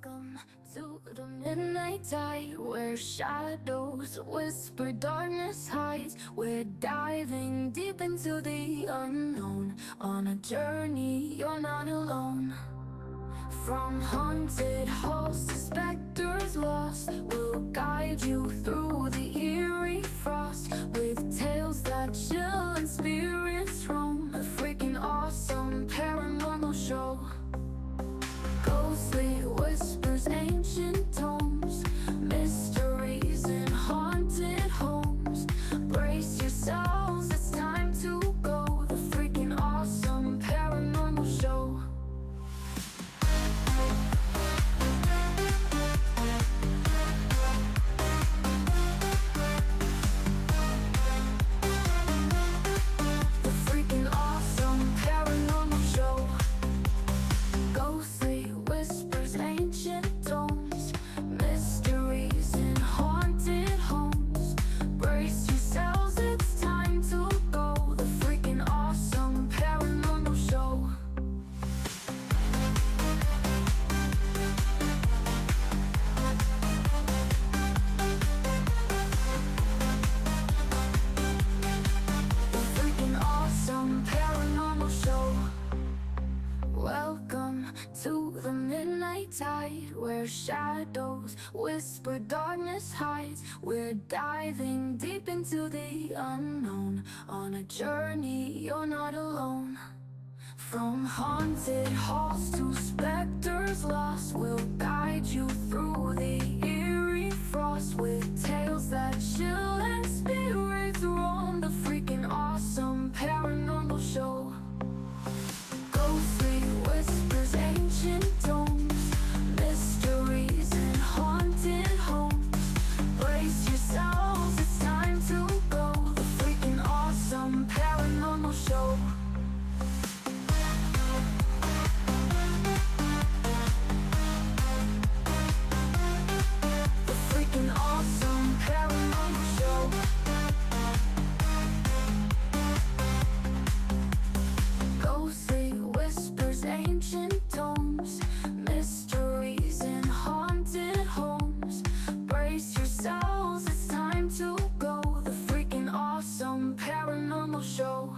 Welcome to the midnight tide, where shadows whisper, darkness hides. We're diving deep into the unknown. On a journey, you're not alone. From haunted halls to specters lost, we'll guide you through the eerie frost, with tales that chill and spirits roam. A freaking awesome paranormal show. Ghostly whispers, ancient tomes, mysteries in haunted homes. Brace yourselves, it's time to go. The freaking awesome paranormal show. The freaking awesome paranormal show. Ghostly whispers, ancient tomes, mysteries in haunted homes. Brace yourselves, it's time to go. The freaking awesome paranormal show. The freaking awesome paranormal show. Welcome to the midnight tide, where shadows whisper, darkness hides. We're diving deep into the unknown. On a journey, you're not alone. From haunted halls to specters lost, we'll guide you through the eerie frost, with tales that chill and spirits roam. The freaking awesome paranormal show. Ghostly whispers, ancient tomes, mysteries in haunted homes. Brace yourselves, it's time to go. The freaking awesome paranormal show. The freaking awesome paranormal show. Ghostly whispers, ancient tomes, mysteries in haunted homes. Brace yourselves, it's time to go. The freaking awesome paranormal show.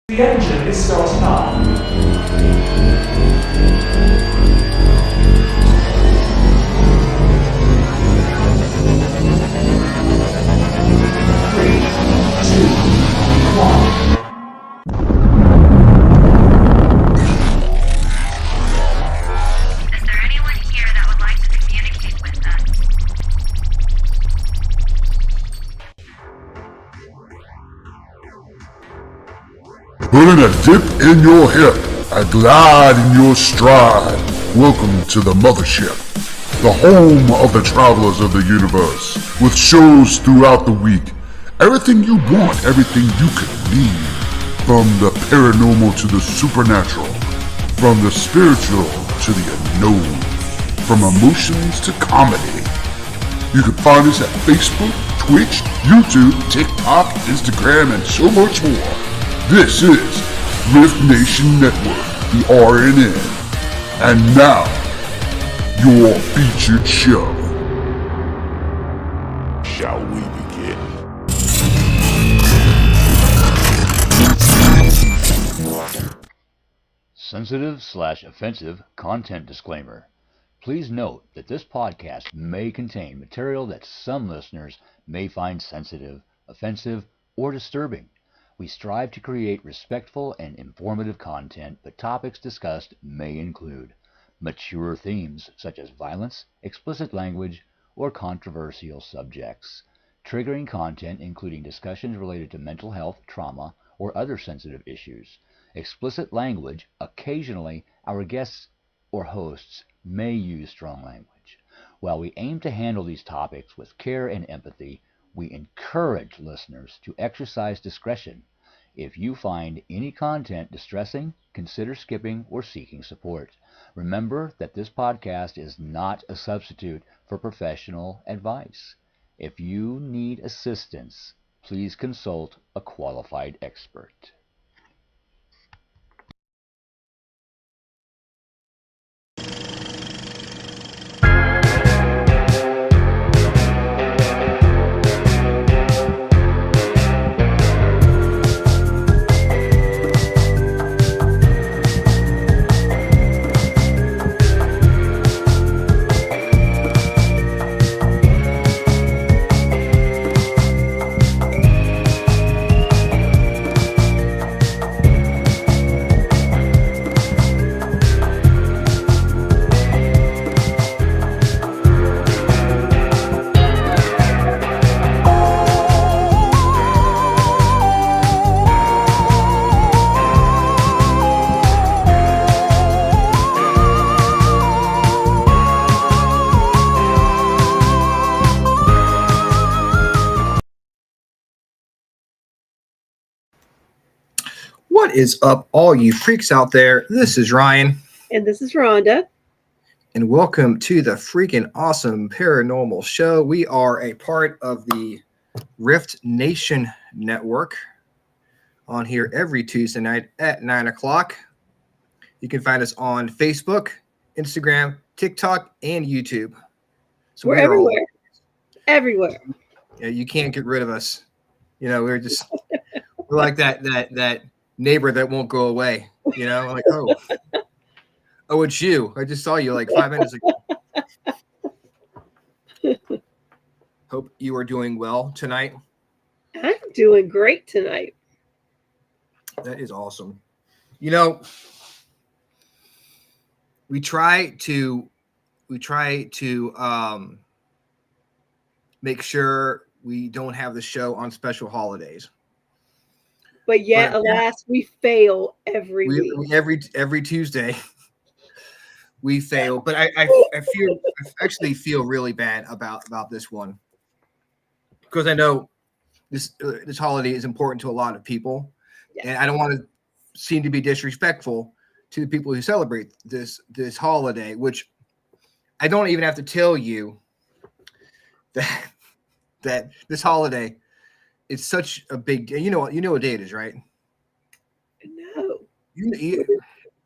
The engine is starting up. 3, 2, 1. Is there anyone here that would like to communicate with us? Putting a dip in your hip, a glide in your stride. Welcome to the mothership, the home of the travelers of the universe, with shows throughout the week. Everything you want, everything you could need. From the paranormal to the supernatural, from the spiritual to the unknown, from emotions to comedy. You can find us at Facebook, Twitch, YouTube, TikTok, Instagram, and so much more. This is Rift Nation Network, the RNN. And now, your featured show. Shall we begin? Sensitive/offensive content disclaimer. Please note that this podcast may contain material that some listeners may find sensitive, offensive, or disturbing. We strive to create respectful and informative content, but topics discussed may include mature themes such as violence, explicit language, or controversial subjects, triggering content including discussions related to mental health, trauma, or other sensitive issues, explicit language. Occasionally, our guests or hosts may use strong language. While we aim to handle these topics with care and empathy, we encourage listeners to exercise discretion. If you find any content distressing, consider skipping or seeking support. Remember that this podcast is not a substitute for professional advice. If you need assistance, please consult a qualified expert. What is up, all you freaks out there? This is Ryan. And this is Rhonda. And welcome to the Freakin Awesome Paranormal Show. We are a part of the Rift Nation Network on here every Tuesday night at 9 o'clock. You can find us on Facebook, Instagram, TikTok, and YouTube. So we're everywhere. Everywhere. Yeah, you can't get rid of us. You know, we're like that neighbor that won't go away. You know, like, oh, it's you. I just saw you like 5 minutes ago. Hope you are doing well tonight. I'm doing great tonight. That is awesome. You know, we try to make sure we don't have the show on special holidays. But yet, alas, we fail every week. Every Tuesday. We fail, but I actually feel really bad about this one, because I know this holiday is important to a lot of people, and I don't want to seem to be disrespectful to the people who celebrate this holiday, which I don't even have to tell you that this holiday is such a big day. You know what day it is, right? No.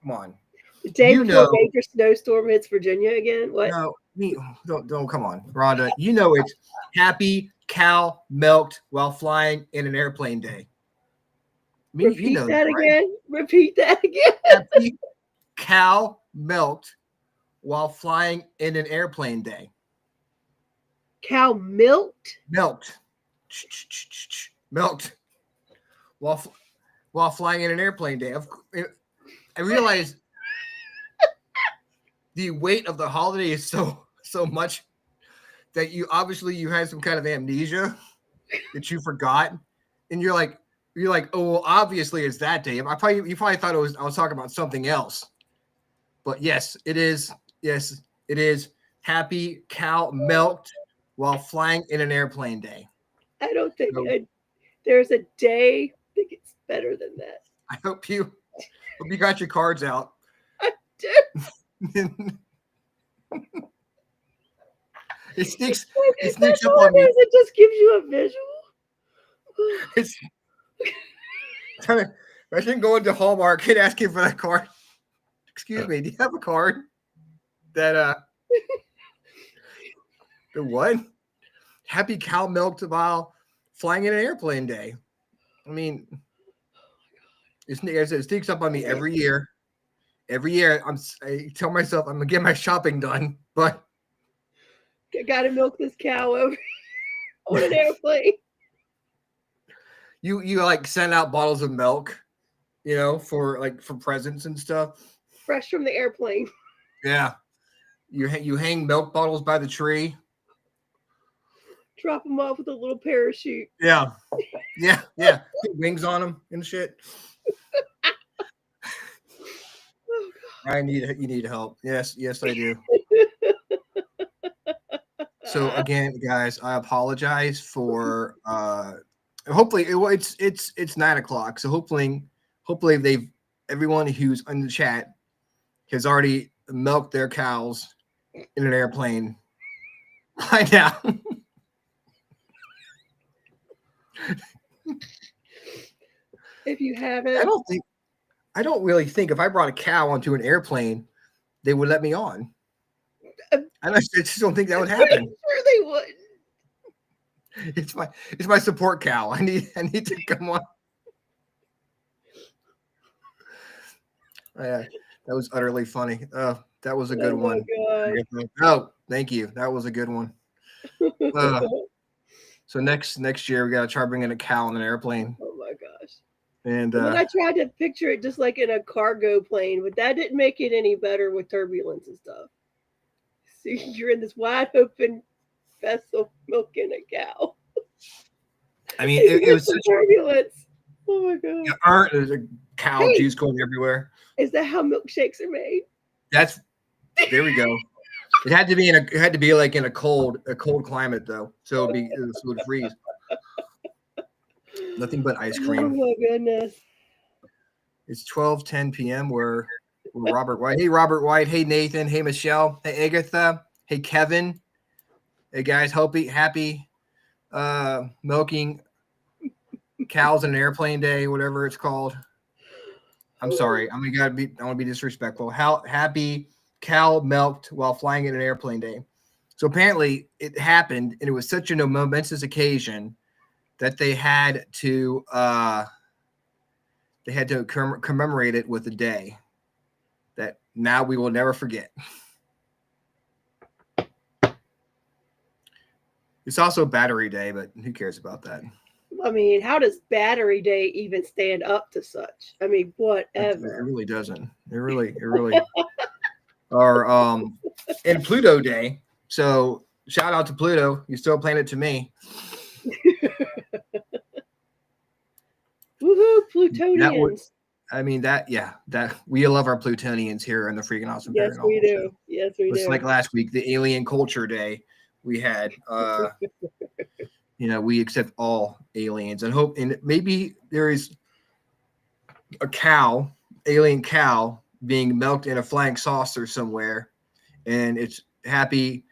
Come on. The day before a major snowstorm hits Virginia again? What? No, don't come on, Rhonda. You know it's Happy Cow Milked While Flying in an Airplane Day. Repeat that again. Repeat that again. Happy Cow Milked While Flying in an Airplane Day. Cow milked? Milked while flying in an airplane day. I realize the weight of the holiday is so much that you had some kind of amnesia that you forgot, and you're like, oh, well, obviously it's that day. You probably thought I was talking about something else, but yes, it is. Yes, it is Happy Cow Milked While Flying in an Airplane Day. I don't think there's a day. I think it's better than that. I hope you got your cards out. I do. It sneaks up on me. It just gives you a visual. Imagine going to Hallmark and asking for that card. Excuse me, do you have a card that the what? Happy Cow Milked While Flying in an Airplane Day. I mean, it sneaks up on me every year. Every year, I tell myself I'm gonna get my shopping done, but I gotta milk this cow over on an airplane. You like send out bottles of milk, you know, for presents and stuff. Fresh from the airplane. Yeah, you hang milk bottles by the tree. Drop them off with a little parachute. Yeah. Put wings on them and shit. You need help. Yes, I do. So again, guys, I apologize for hopefully it's 9 o'clock. So hopefully everyone who's in the chat has already milked their cows in an airplane by now. If you haven't, I don't really think if I brought a cow onto an airplane, they would let me on. I just don't think that would happen. Sure they would. It's my support cow. I need to come on. Yeah, that was utterly funny. That was a good one. Oh, thank you. That was a good one. So next year we gotta try bringing a cow on an airplane. Oh my gosh! And I tried to picture it just like in a cargo plane, but that didn't make it any better with turbulence and stuff. So you're in this wide open vessel milking a cow. I mean, it was such turbulence. Oh my god! There's a cow juice going everywhere. Is that how milkshakes are made? There we go. It had to be like in a cold climate though, so it would freeze. Nothing but ice cream. Oh my goodness! It's 12:10 p.m. We're Robert White. Hey, Robert White. Hey, Nathan. Hey, Michelle. Hey, Agatha. Hey, Kevin. Hey, guys. Happy milking cows on an airplane day, whatever it's called. I'm sorry. I want to be disrespectful. Happy cow milked while flying in an airplane day. So apparently it happened, and it was such a momentous occasion that they had to commemorate it with a day that now we will never forget. It's also Battery Day, but who cares about that? I mean, how does Battery Day even stand up to such? I mean, It whatever. really doesn't. It really. Or and Pluto Day. So shout out to Pluto. You still a planet to me. Woohoo, Plutonians. That we love our Plutonians here in the Freakin Awesome Yes, Paranormal we do. Show. Yes, we Just do. like last week, the Alien Culture Day we had. We accept all aliens and hope, and maybe there is a alien cow being milked in a flying saucer somewhere, and it's happy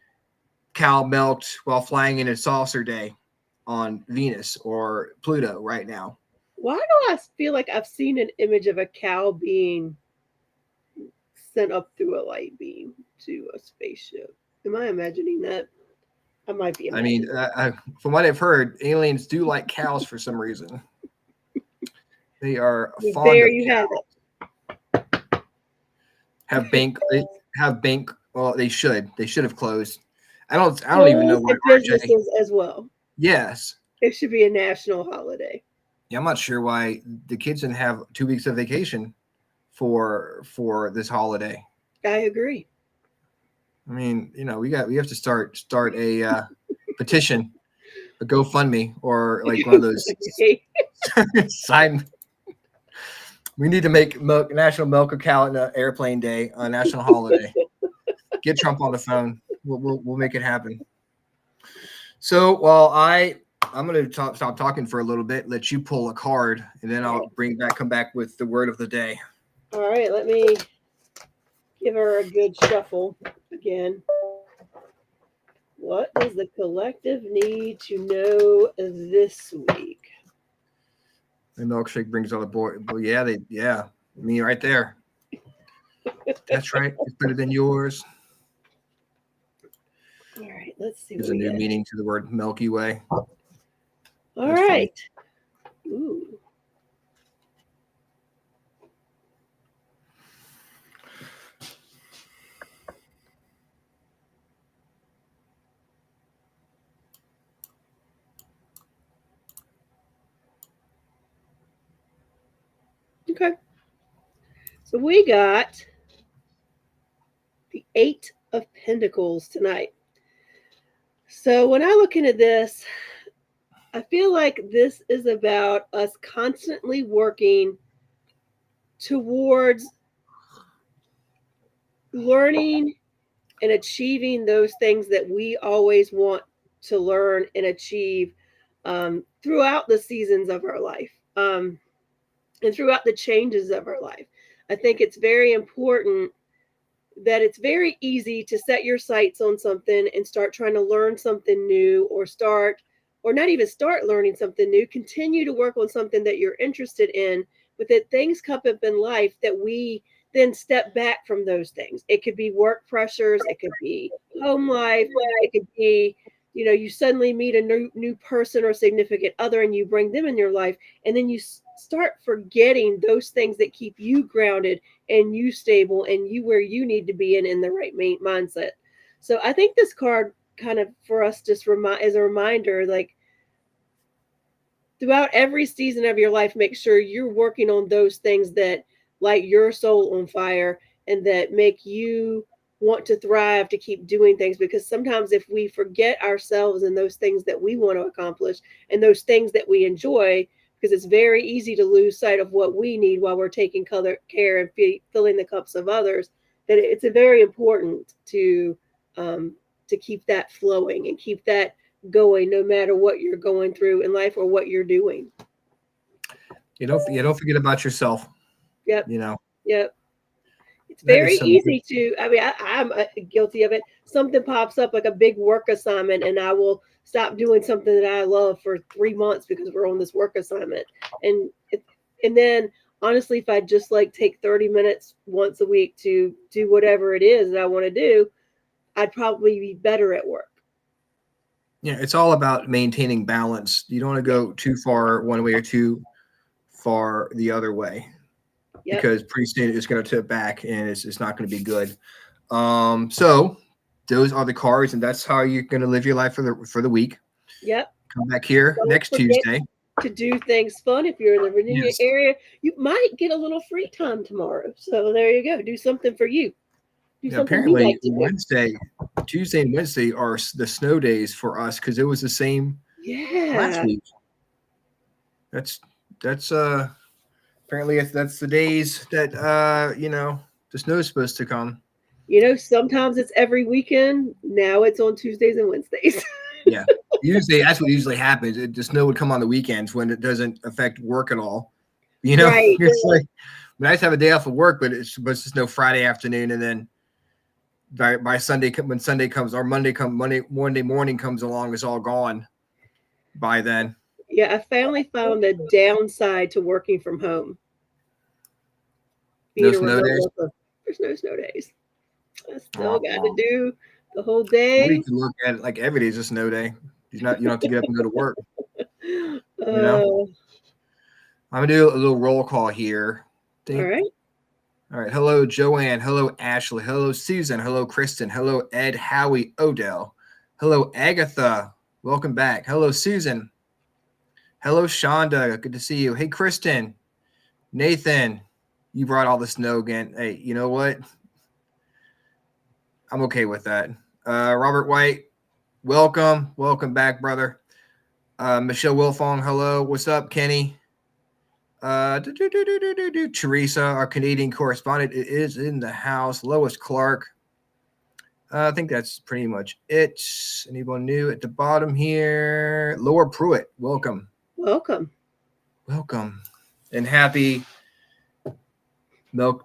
cow milked while flying in a saucer day on Venus or Pluto right now. Why do I feel like I've seen an image of a cow being sent up through a light beam to a spaceship? Am I imagining that? I might be. I mean, from what I've heard, aliens do like cows for some reason. They are fond There of you cows. have it. Have bank. Well, they should have closed. I don't even know why. Businesses as well. Yes. It should be a national holiday. Yeah, I'm not sure why the kids didn't have 2 weeks of vacation for this holiday. I agree. I mean, we have to start a petition, a GoFundMe, or like one of those sign. We need to make National Milk a Cow in an airplane day, a national holiday. Get Trump on the phone. We'll make it happen. So while I'm going to stop talking for a little bit, let you pull a card, and then I'll come back with the word of the day. All right, let me give her a good shuffle again. What does the collective need to know this week? The milkshake brings all the boy. Yeah, me right there. That's right. It's better than yours. All right, let's see. There's a new meaning to the word Milky Way. All That's right. funny. Ooh. Okay. So we got the 8 of Pentacles tonight. So when I look into this, I feel like this is about us constantly working towards learning and achieving those things that we always want to learn and achieve throughout the seasons of our life and throughout the changes of our life. I think it's very important that it's very easy to set your sights on something and start trying to learn something new, or not even start learning something new, continue to work on something that you're interested in, but that things come up in life that we then step back from those things. It could be work pressures, it could be home life, it could be, you suddenly meet a new person or significant other and you bring them in your life, and then you start forgetting those things that keep you grounded and you stable and you where you need to be in the right mindset. So I think this card kind of for us just as a reminder, like throughout every season of your life, make sure you're working on those things that light your soul on fire and that make you want to thrive, to keep doing things. Because sometimes if we forget ourselves and those things that we want to accomplish and those things that we enjoy, because it's very easy to lose sight of what we need while we're taking care and filling the cups of others, that it's very important to keep that flowing and keep that going no matter what you're going through in life or what you're doing. Don't forget about yourself. Yep. You know, Yep. It's that very is some easy to, I mean, I'm guilty of it. Something pops up like a big work assignment, and I will stop doing something that I love for 3 months because we're on this work assignment. And and then honestly, if I just like take 30 minutes once a week to do whatever it is that I want to do, I'd probably be better at work. Yeah, it's all about maintaining balance. You don't want to go too far one way or too far the other way, Yep. because pretty soon it's going to tip back and it's not going to be good. So those are the cards, and that's how you're going to live your life for the week. Yep. Come back here Don't next forget Tuesday. to do things fun. If you're in the Virginia Yes. area, you might get a little free time tomorrow. So there you go. Do something for you. Do Yeah, something you apparently like to do. Wednesday, Tuesday, and Wednesday are the snow days for us because it was the same last Yeah. week. That's apparently that's the days that the snow is supposed to come. Sometimes it's every weekend. Now it's on Tuesdays and Wednesdays. Yeah, usually that's what usually happens. The snow would come on the weekends when it doesn't affect work at all. Right. It's like nice to have a day off of work, but it's supposed to snow Friday afternoon, and then by Sunday, when Sunday comes or Monday morning comes along, it's all gone by then. Yeah, I finally found a downside to working from home. No Being a snow remote days. worker. There's no snow days. I still Oh, got wow. to do the whole Or day. you can look at it like every day is a snow day. You don't have to get up and go to work. Uh, I'm gonna do a little roll call here. all right. All right. Hello, Joanne. Hello, Ashley. Hello, Susan. Hello, Kristen. Hello, Ed, Howie, Odell. Hello, Agatha. Welcome back. Hello, Susan. Hello, Shonda. Good to see you. Hey, Kristen. Nathan. You brought all the snow again. Hey, you know what? I'm okay with that. Robert White. Welcome. Welcome back, brother. Michelle Wilfong. Hello. What's up, Kenny? Teresa, our Canadian correspondent, is in the house. Lois Clark. I think that's pretty much it. Anyone new at the bottom here? Laura Pruitt, welcome. Welcome. Welcome. And happy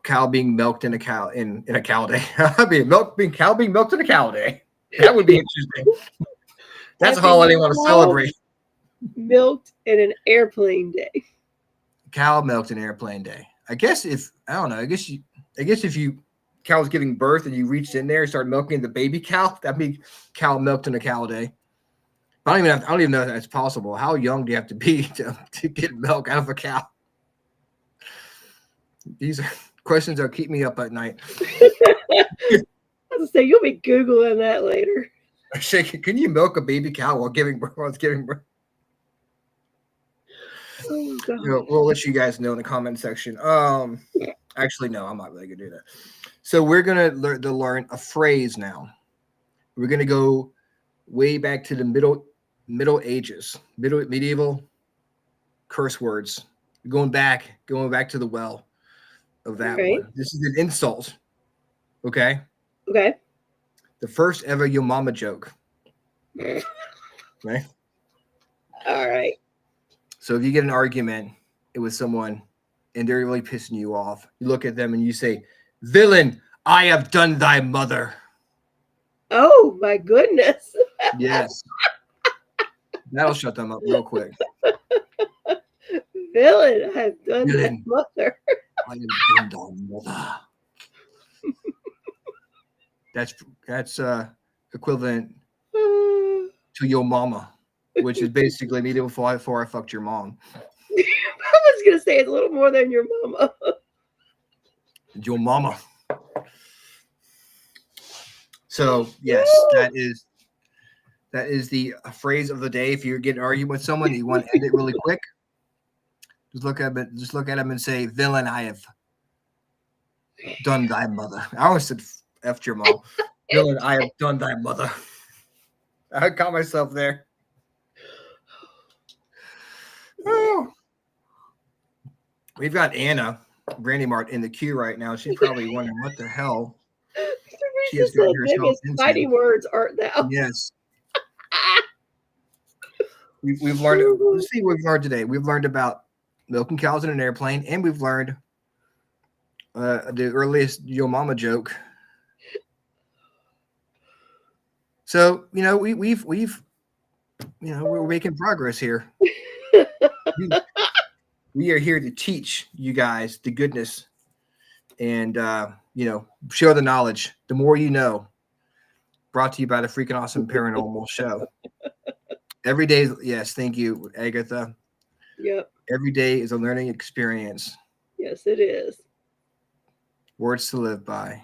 cow being milked in a cow in a cow day. Cow being milked in a cow day. That would be interesting. That's a holiday I want to celebrate. Milked in an airplane day. Cow milked an airplane day. I guess if cow was giving birth and you reached in there and started milking the baby cow, that'd be cow milked in a cow day. But I don't even know if that's possible. How young do you have to be to get milk out of a cow? These are questions that keep me up at night. I was gonna say you'll be Googling that later. Can you milk a baby cow while giving birth? Oh, God. We'll let you guys know in the comment section. Actually, no, I'm not really gonna do that. So we're gonna learn a phrase now. We're gonna go way back to the Middle Ages, medieval curse words. Going back to the well of that one. This is an insult. Okay. Okay. The first ever yo mama joke. Right. All right. So if you get an argument with someone and they're really pissing you off, you look at them and you say, "Villain, I have done thy mother." Oh my goodness. Yes. That'll shut them up real quick. Villain, I have done Villain. my mother. I have done thy mother. That's equivalent to your mama, which is basically me before I fucked your mom. I was gonna say it's a little more than your mama. Your mama. So yes, that is the phrase of the day. If you're getting argued with someone, you want to end it really quick. Just look at him and say, "Villain, I have done thy mother." I always said "F your mom." Villain, I have done thy mother. I caught myself there. Oh. We've got Anna Brandimarte in the queue right now. She's probably wondering what the hell she has gotten herself into. Fighting words aren't thou. Yes. We've learned. Let's see what we've learned today. We've learned about milking cows in an airplane, and we've learned the earliest Yo Mama joke. So we've we're making progress here. We are here to teach you guys the goodness and share the knowledge. The more you know. Brought to you by the Freakin Awesome Paranormal Show. Every day, yes, thank you, Agatha. Yep. Every day is a learning experience. Yes, it is. Words to live by.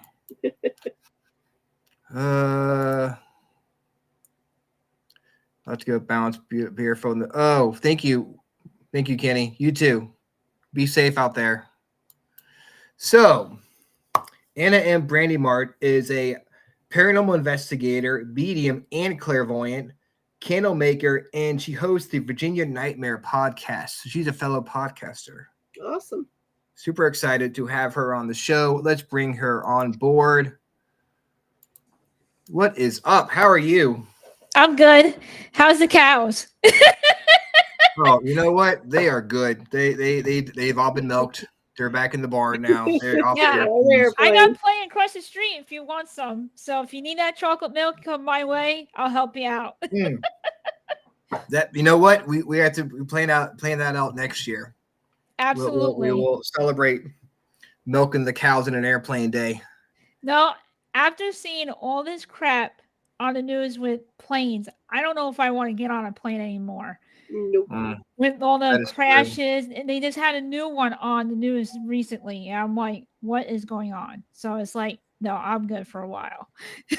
Let's go bounce beer phone. Oh, thank you, Kenny. You too. Be safe out there. So, Anna M Brandimarte is a paranormal investigator, medium, and clairvoyant, candle maker, and she hosts the Virginia Nightmare podcast. She's a fellow podcaster. Awesome. Super excited to have her on the show. Let's bring her on board. What is up? How are you? I'm good. How's the cows? Oh, you know what? They are good. They've all been milked. They're back in the barn now. They're off Yeah. their I got plenty across the street if you want some. So if you need that chocolate milk, come my way. I'll help you out. That you know what? We have to plan that out next year. Absolutely. We will celebrate milking the cows in an airplane day. No, after seeing all this crap on the news with planes, I don't know if I want to get on a plane anymore. Nope. With all the That is crashes, and they just had a new one on the news recently. And I'm like, what is going on? So it's like, no, I'm good for a while.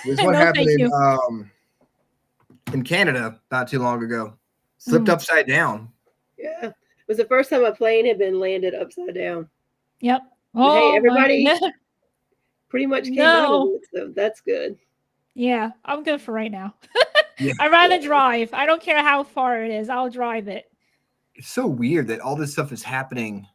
There's what No, happened thank in Canada not too long ago. Flipped upside down. Yeah. It was the first time a plane had been landed upside down. Yep. But Oh, hey, everybody my- pretty much came out of it, so that's good. Yeah, I'm good for right now. Yeah. I'd rather drive. I don't care how far it is. I'll drive it. It's so weird that all this stuff is happening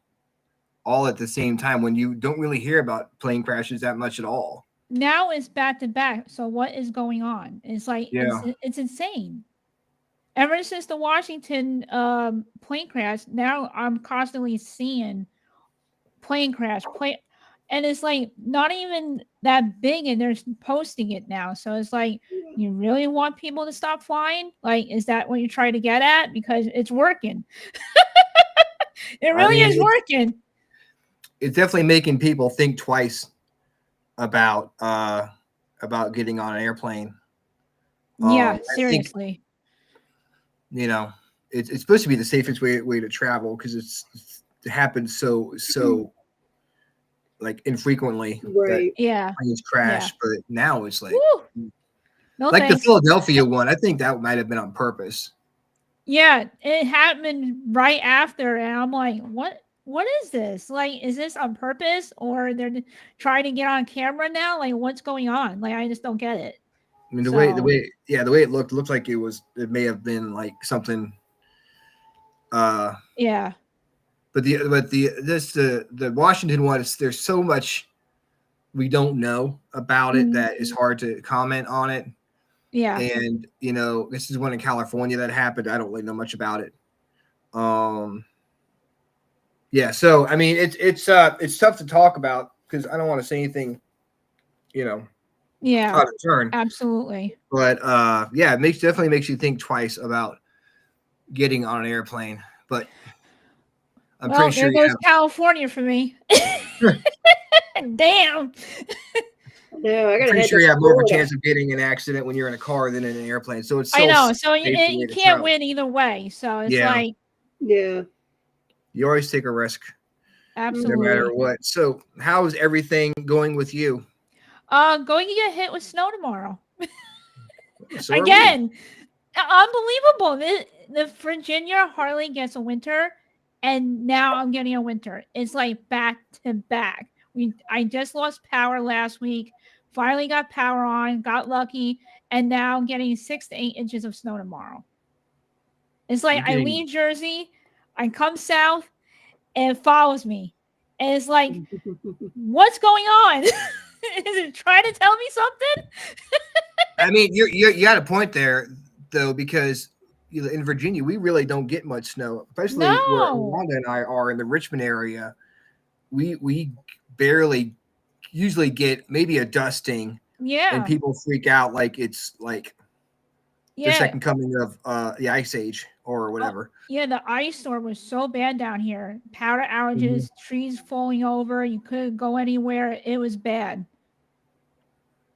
all at the same time when you don't really hear about plane crashes that much at all. Now it's back to back. So what is going on? It's like it's insane. Ever since the Washington plane crash, now I'm constantly seeing plane crash, and it's like not even that big, and they're posting it now. So it's like, you really want people to stop flying? Like, is that what you're trying to get at? Because it's working. It really is working. It's definitely making people think twice about getting on an airplane. Yeah, seriously. It's supposed to be the safest way to travel because it happens so like infrequently. Right. Yeah. Planes crash, but now it's like No like thanks. the Philadelphia one. I think that might have been on purpose. Yeah, it happened right after, and I'm like, what is this? Like, is this on purpose, or they're trying to get on camera now? Like, what's going on? Like, I just don't get it. I mean, the way it looked like it may have been like something. Yeah. But the Washington one is there's so much we don't know about it that it's hard to comment on it. Yeah. And this is one in California that happened. I don't really know much about it. Yeah, so I mean it's tough to talk about because I don't want to say anything, Yeah. out of turn. Absolutely. But yeah, it definitely makes you think twice about getting on an airplane. But I'm pretty sure there goes California for me. Damn. No, I I'm gotta pretty head sure to you have more of a Florida. chance of getting an accident when you're in a car than in an airplane. So it's I know. So safe way you to can't travel. win either way. So it's Yeah. like, Yeah. You always take a risk, absolutely. no matter what. So how's everything going with you? Going to get hit with snow tomorrow. So are we. Again, unbelievable. The Virginia hardly gets a winter, and now I'm getting a winter. It's like back to back. I just lost power last week. Finally got power on, got lucky, and now I'm getting 6 to 8 inches of snow tomorrow. It's like I leave Jersey, I come south, and it follows me. And it's like, what's going on? Is it trying to tell me something? I mean, you got a point there, though, because in Virginia we really don't get much snow, especially where Wanda and I are in the Richmond area. We barely usually get maybe a dusting, Yeah. and people freak out like it's like the Yeah. second coming of the Ice Age or whatever. Yeah, the ice storm was so bad down here. Power outages, trees falling over. You couldn't go anywhere. It was bad.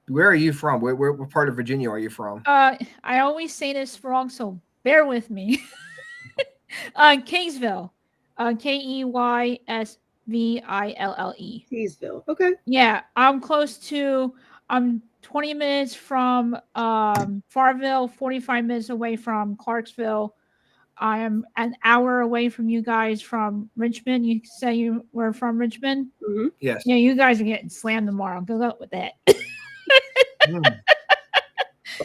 Where are you from? What part of Virginia are you from? I always say this wrong, so bear with me. Kingsville. Keysville. Teesville. Okay. Yeah, I'm close to. I'm 20 minutes from Farville, 45 minutes away from Clarksville. I am an hour away from you guys from Richmond. You say you were from Richmond? Mm-hmm. Yes. Yeah, you guys are getting slammed tomorrow. Good luck with that.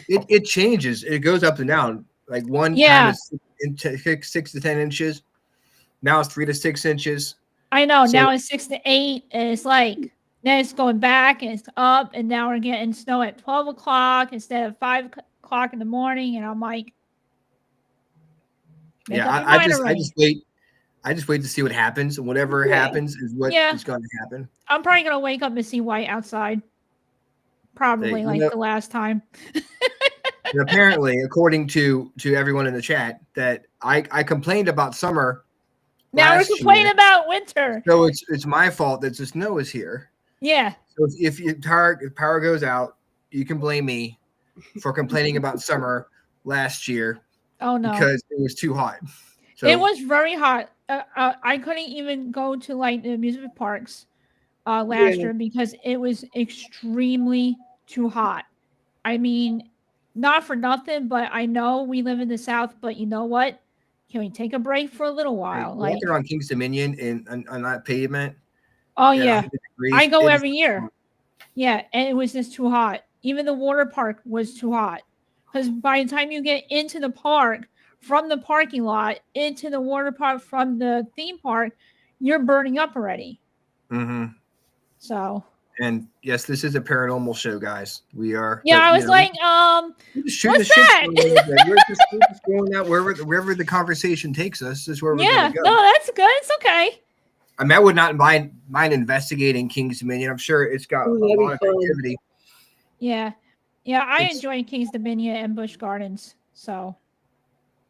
It changes. It goes up and down. Like one Yeah. time it's 6 to 10 inches. Now it's 3 to 6 inches. I know. So- now it's 6 to 8, and it's like then it's going back and it's up, and now we're getting snow at 12 o'clock instead of 5 o'clock in the morning, and I'm like, make Yeah, up your I mind just already. wait. I just wait to see what happens, and whatever Yeah. happens is what Yeah. is going to happen. I'm probably gonna wake up and see white outside. Probably you like know- the last time. And apparently, according to everyone in the chat, that I complained about summer. Now we're last complaining year. about winter. So it's my fault that the snow is here. Yeah. So if power goes out, you can blame me for complaining about summer last year Oh no. because it was too hot. So It was very hot. I couldn't even go to like the amusement parks last Yeah. year because it was extremely too hot. I mean, not for nothing, but I know we live in the South, but you know what? Can we take a break for a little while? Like, walking around King's Dominion on that pavement. oh at yeah, 100 degrees, I go it is every year. Yeah, and it was just too hot. Even the water park was too hot. Because by the time you get into the park, from the parking lot, into the water park, from the theme park, you're burning up already. Mhm. So, And yes, this is a paranormal show, guys. We are. yeah, but, I you was know, like, we're just shooting what's the shit that? for a little bit. We're just going out wherever the conversation takes us. Is where we're yeah, going to go. no, that's good. It's okay. I mean, I would not mind investigating King's Dominion. I'm sure it's got Ooh, a that'd be lot of fun. activity. Yeah. Yeah, I It's- enjoy King's Dominion and Busch Gardens. So,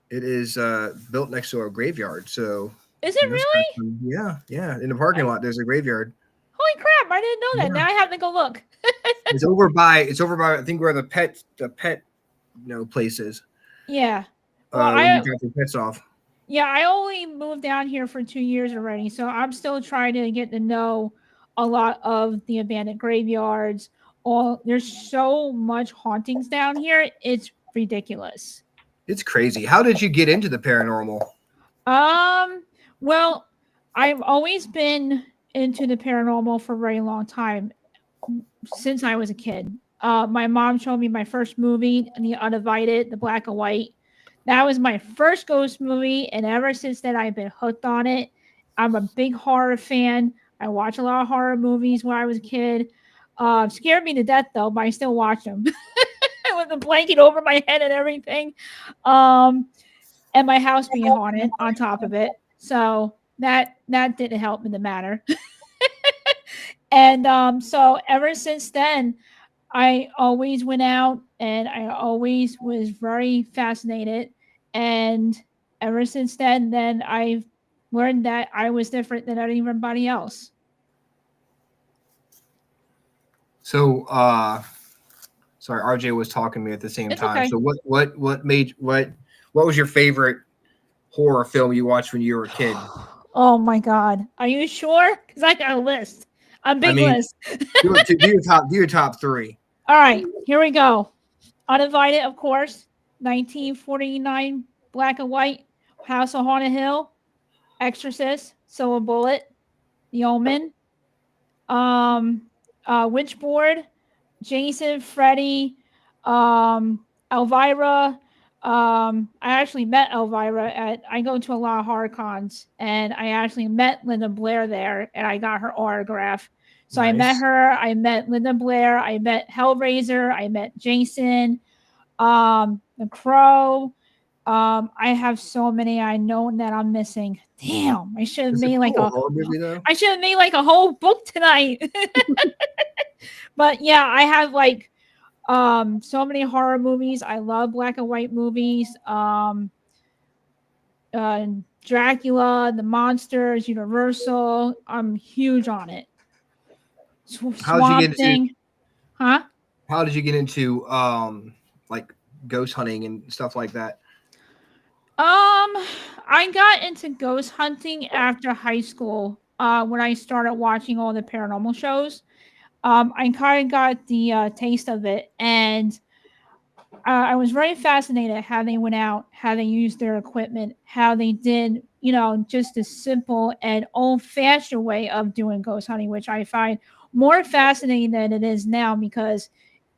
It is built next to a graveyard, so is it really? Yeah. In the parking lot, there's a graveyard. Holy crap, I didn't know that. Yeah. Now I have to go look. It's over by I think where the pet place is. Yeah. Well, When you drop your pets off. Yeah, I only moved down here for 2 years already, so I'm still trying to get to know a lot of the abandoned graveyards. There's so much hauntings down here. It's ridiculous. It's crazy. How did you get into the paranormal? Well, I've always been into the paranormal for a very long time, since I was a kid. My mom showed me my first movie, The Uninvited, the black and white. That was my first ghost movie, and ever since then, I've been hooked on it. I'm a big horror fan. I watch a lot of horror movies when I was a kid. Scared me to death, though, but I still watch them with a blanket over my head and everything. And my house being haunted on top of it. So that didn't help in the matter. And so ever since then, I always went out and I always was very fascinated. And ever since then I've learned that I was different than everybody else. So sorry, RJ was talking to me at the same It's time. okay. So what was your favorite horror film you watched when you were a kid? Oh my God. Are you sure? Because I got a list. A big list. do your top three. All right, here we go. Uninvited, of course. 1949, black and white. House on Haunted Hill. Exorcist. Silver Bullet. The Omen. Witchboard. Jason, Freddy. Elvira. I actually met Elvira I go to a lot of horror cons, and I actually met Linda Blair there, and I got her autograph. So I met Nice. her, I met Linda Blair, I met Hellraiser, I met Jason, The Crow, I have so many I know that I'm missing. Damn, I should have It's a made like cool a horror movie though. I should have made like a whole book tonight. But yeah, I have like so many horror movies. I love black and white movies. Uh Dracula, the monsters, Universal. I'm huge on it. How did you Swamp get into Thing. Huh? How did you get into like ghost hunting and stuff like that? I got into ghost hunting after high school. When I started watching all the paranormal shows. I kind of got the taste of it, and I was very fascinated how they went out, how they used their equipment, how they did, just a simple and old-fashioned way of doing ghost hunting, which I find more fascinating than it is now because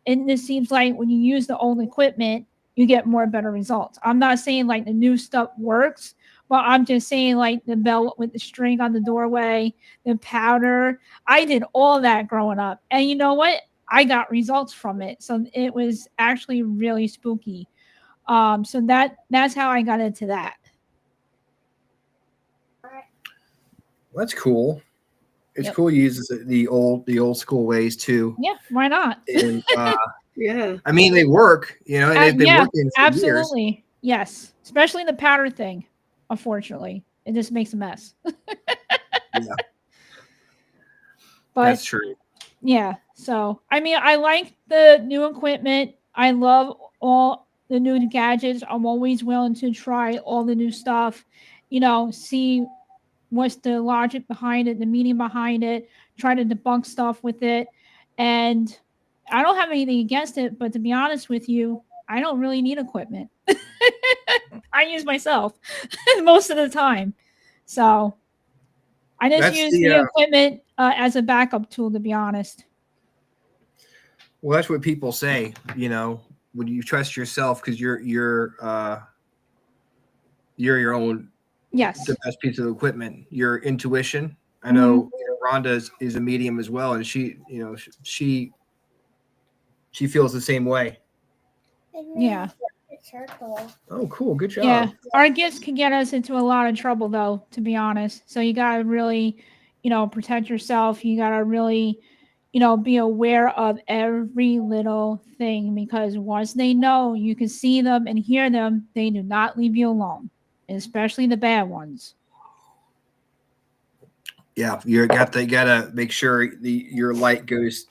it seems like when you use the old equipment, you get more better results. I'm not saying like the new stuff works, but I'm just saying like the belt with the string on the doorway, the powder. I did all that growing up. And you know what? I got results from it. So it was actually really spooky. So that's how I got into that. That's cool. It's Yep. cool. He uses the old school ways too. Yeah, why not? And Yeah. I mean, they work. And they've been Yeah, working for years. absolutely. Yes. Especially the powder thing, unfortunately. It just makes a mess. Yeah, But that's true. yeah, so I mean, I like the new equipment. I love all the new gadgets. I'm always willing to try all the new stuff, see what's the logic behind it, the meaning behind it, try to debunk stuff with it. And I don't have anything against it, but to be honest with you, I don't really need equipment. I use myself most of the time. So I just That's use the the equipment as a backup tool, to be honest. well, that's what people say. When you trust yourself, because you're your own Yes. the best piece of equipment. Your intuition. I know, Rhonda is a medium as well, and she feels the same way. Yeah. Oh, cool. Good job. Yeah. Our gifts can get us into a lot of trouble, though, to be honest. So you got to really, protect yourself. You got to really, be aware of every little thing because once they know you can see them and hear them, they do not leave you alone, especially the bad ones. Yeah, you gotta make sure your light goes.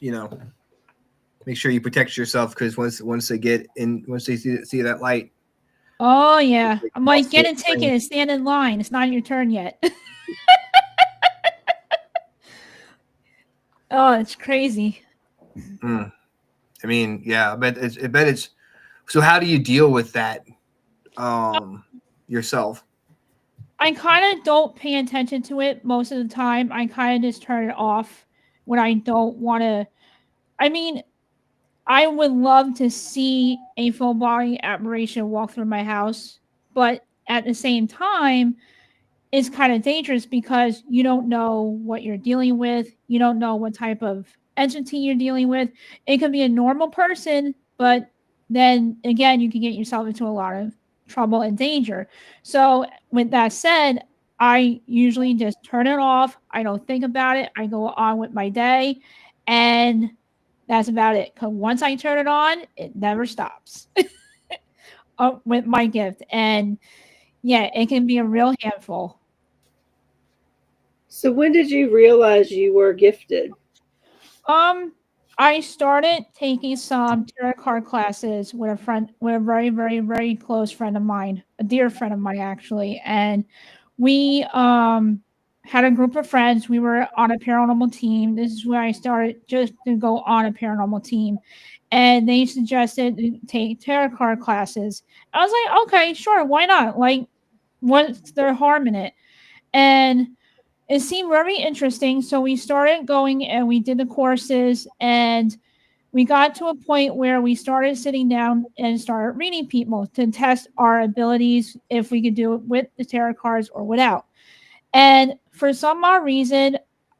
Make sure you protect yourself because once they get in, once they see that light. Oh, yeah. I'm like, get a Also, ticket and stand in line. It's not your turn yet. Oh, it's crazy. I mean, yeah, I bet it's. So, how do you deal with that yourself? I kind of don't pay attention to it most of the time. I kind of just turn it off when I don't want to. I mean, I would love to see a full body apparition walk through my house, but at the same time, it's kind of dangerous because you don't know what you're dealing with. You don't know what type of entity you're dealing with. It could be a normal person, but then again, you can get yourself into a lot of trouble and danger. So, with that said, I usually just turn it off. I don't think about it. I go on with my day, and that's about it. Because once I turn it on, it never stops with my gift. And yeah, it can be a real handful. So when did you realize you were gifted? I started taking some tarot card classes with a very, very, very close friend of mine, a dear friend of mine actually, and we had a group of friends. We were on a paranormal team. This is where I started just to go on a paranormal team, and they suggested to take tarot card classes. I was like, okay, sure, why not? Like, what's their harm in it? And it seemed very interesting. So we started going and we did the courses and we got to a point where we started sitting down and started reading people to test our abilities if we could do it with the tarot cards or without. And for some odd reason,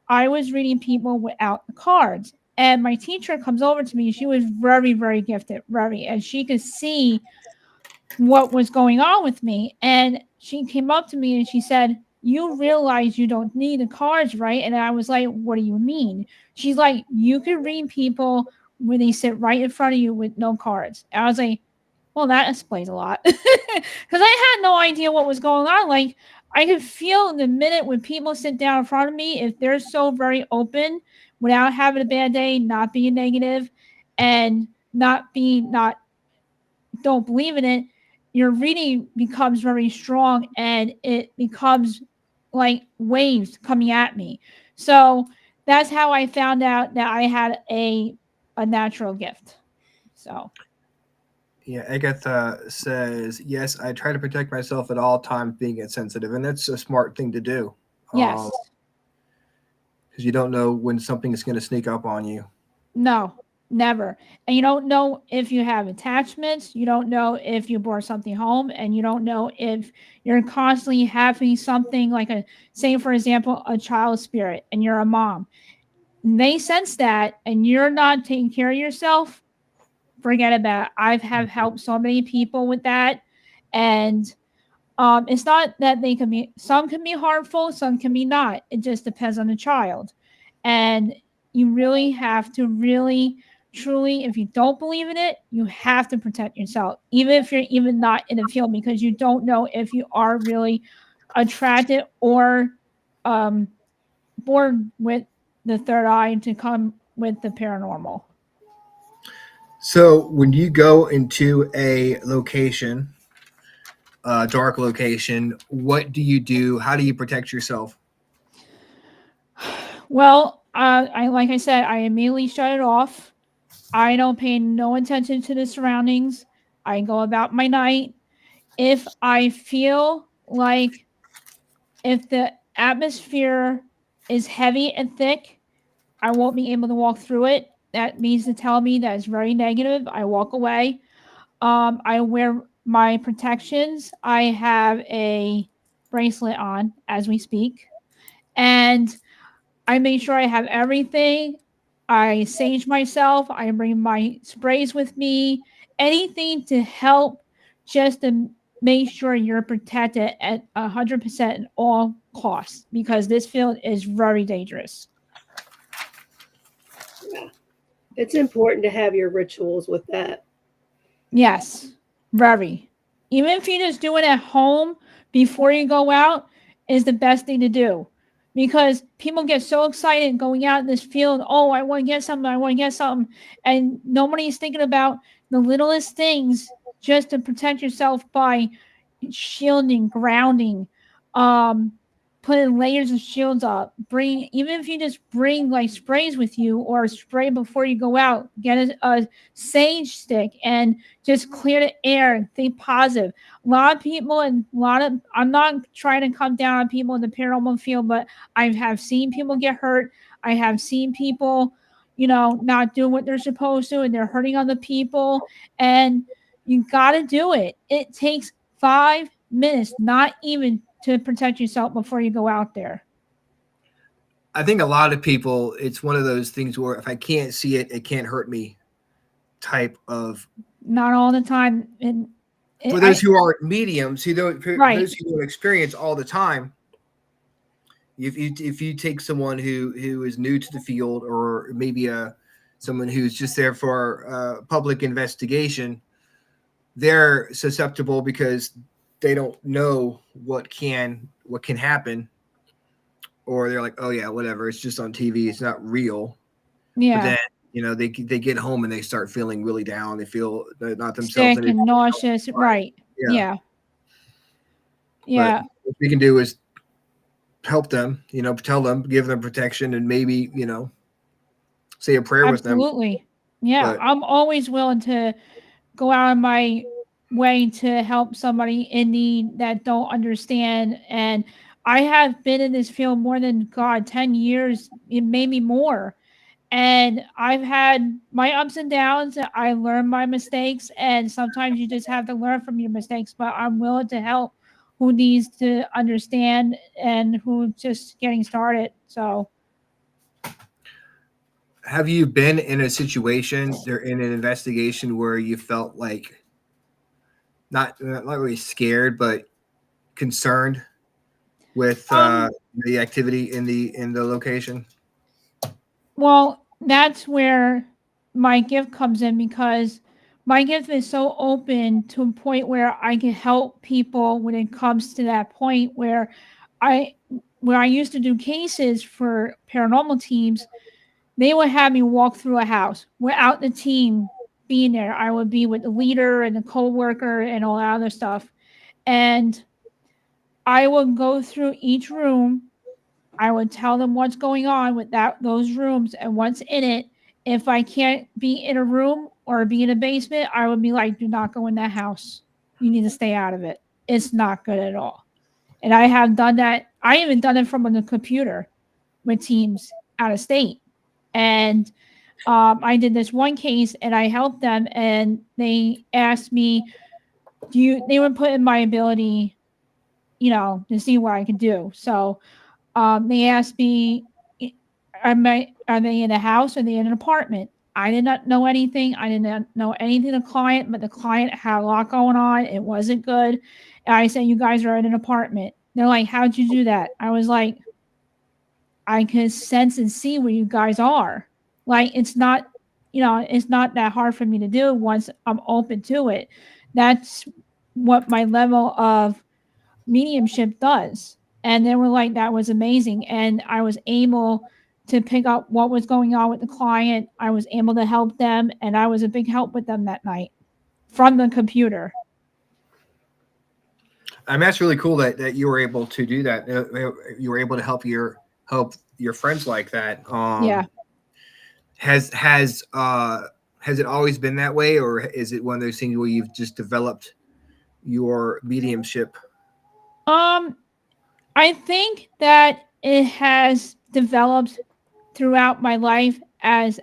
I was reading people without the cards. And my teacher comes over to me. She was very, very gifted, very, and she could see what was going on with me. And she came up to me and she said, "You realize you don't need the cards, right?" And I was like, "What do you mean?" She's like, "You can read people when they sit right in front of you with no cards." And I was like, "Well, that explains a lot." Because I had no idea what was going on. Like, I could feel the minute when people sit down in front of me, if they're so very open without having a bad day, not being negative, and not don't believe in it, your reading becomes very strong and it becomes like waves coming at me. So that's how I found out that I had a natural gift. So Yeah, Agatha says, yes, I try to protect myself at all times being insensitive, and that's a smart thing to do. yes. Because you don't know when something is going to sneak up on you. No, never. And you don't know if you have attachments. You don't know if you brought something home, and you don't know if you're constantly having something like say, for example, a child spirit, and you're a mom. They sense that, and you're not taking care of yourself. Forget about it. Have helped so many people with that, and it's not that they can be. Some can be harmful, some can be not. It just depends on the child, and you really have to really truly, if you don't believe in it, you have to protect yourself, even if you're even not in the field, because you don't know if you are really attracted or um born with the third eye to come with the paranormal. So when you go into a location, a dark location, what do you do? How do you protect yourself? Well, I like I said, I immediately shut it off. I don't pay no attention to the surroundings. I go about my night. If I feel like if the atmosphere is heavy and thick, I won't be able to walk through it. That means to tell me that it's very negative. I walk away. I wear my protections. I have a bracelet on as we speak. And I make sure I have everything. I sage myself. I bring my sprays with me. Anything to help just to make sure you're protected at 100% at all costs, because this field is very dangerous. It's important to have your rituals with that. Yes, very. Even if you just do it at home before you go out, is the best thing to do. Because people get so excited going out in this field. Oh, I want to get something. I want to get something. And nobody's thinking about the littlest things just to protect yourself by shielding, grounding, um, putting layers of shields up. Bring, even if you just bring like sprays with you or spray before you go out, get a sage stick and just clear the air, think positive. A lot of people and a lot of, I'm not trying to come down on people in the paranormal field, but I have seen people get hurt. I have seen people, not doing what they're supposed to, and they're hurting other people. And you got to do it. It takes 5 minutes, not even, to protect yourself before you go out there. I think a lot of people, it's one of those things where if I can't see it, it can't hurt me type of. Not all the time. And For those who are mediums, who don't, right. those who don't experience all the time, if you take someone who is new to the field, or maybe someone who's just there for public investigation, they're susceptible because they don't know what can happen, or they're like, oh yeah, whatever, it's just on TV, it's not real. Yeah. But then they get home and they start feeling really down. They feel they're not themselves sick and nauseous. Right. Yeah. But what we can do is help them, tell them, give them protection, and maybe, say a prayer with them. Absolutely. Yeah. But I'm always willing to go out of my way to help somebody in need that don't understand. And I have been in this field more than 10 years, maybe more. And I've had my ups and downs. I learned my mistakes, and sometimes you just have to learn from your mistakes. But I'm willing to help who needs to understand and who just getting started. So, have you been in a situation there in an investigation where you felt like not really scared, but concerned with the activity in the location? Well, that's where my gift comes in, because my gift is so open to a point where I can help people when it comes to that point I where I used to do cases for paranormal teams. They would have me walk through a house without the team being there. I would be with the leader and the co-worker and all that other stuff. And I would go through each room. I would tell them what's going on with those rooms and what's in it. If I can't be in a room or be in a basement, I would be like, do not go in that house. You need to stay out of it. It's not good at all. And I have done that. I even done it from on the computer with teams out of state. And I did this one case and I helped them, and they asked me, they would put in my ability, to see what I could do. So they asked me, are they in a house or are they in an apartment? I did not know anything. I did not know anything of the client, but the client had a lot going on. It wasn't good. And I said, you guys are in an apartment. They're like, how'd you do that? I was like, I can sense and see where you guys are. Like, it's not that hard for me to do once I'm open to it. That's what my level of mediumship does. And they were like, that was amazing. And I was able to pick up what was going on with the client. I was able to help them, and I was a big help with them that night from the computer. I mean, that's really cool that you were able to do that. You were able to help your friends like that. Yeah. Has it always been that way, or is it one of those things where you've just developed your mediumship? I think that it has developed throughout my life. As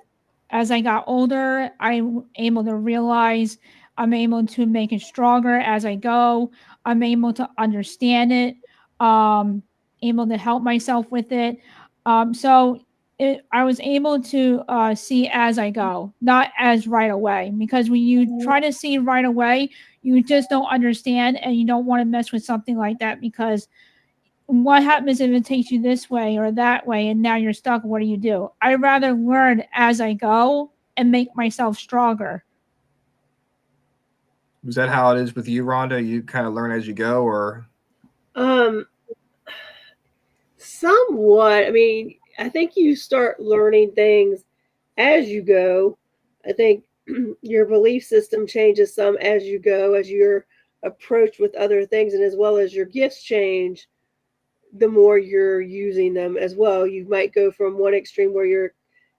I got older, I'm able to realize, I'm able to make it stronger as I go. I'm able to understand it, able to help myself with it. I was able to see as I go, not as right away. Because when you try to see right away, you just don't understand, and you don't want to mess with something like that, because what happens if it takes you this way or that way and now you're stuck? What do you do? I'd rather learn as I go and make myself stronger. Is that how it is with you, Rhonda? You kind of learn as you go, or? Somewhat. I mean, I think you start learning things as you go. I think your belief system changes some as you go, as you're approached with other things, and as well as your gifts change, the more you're using them as well. You might go from one extreme where you're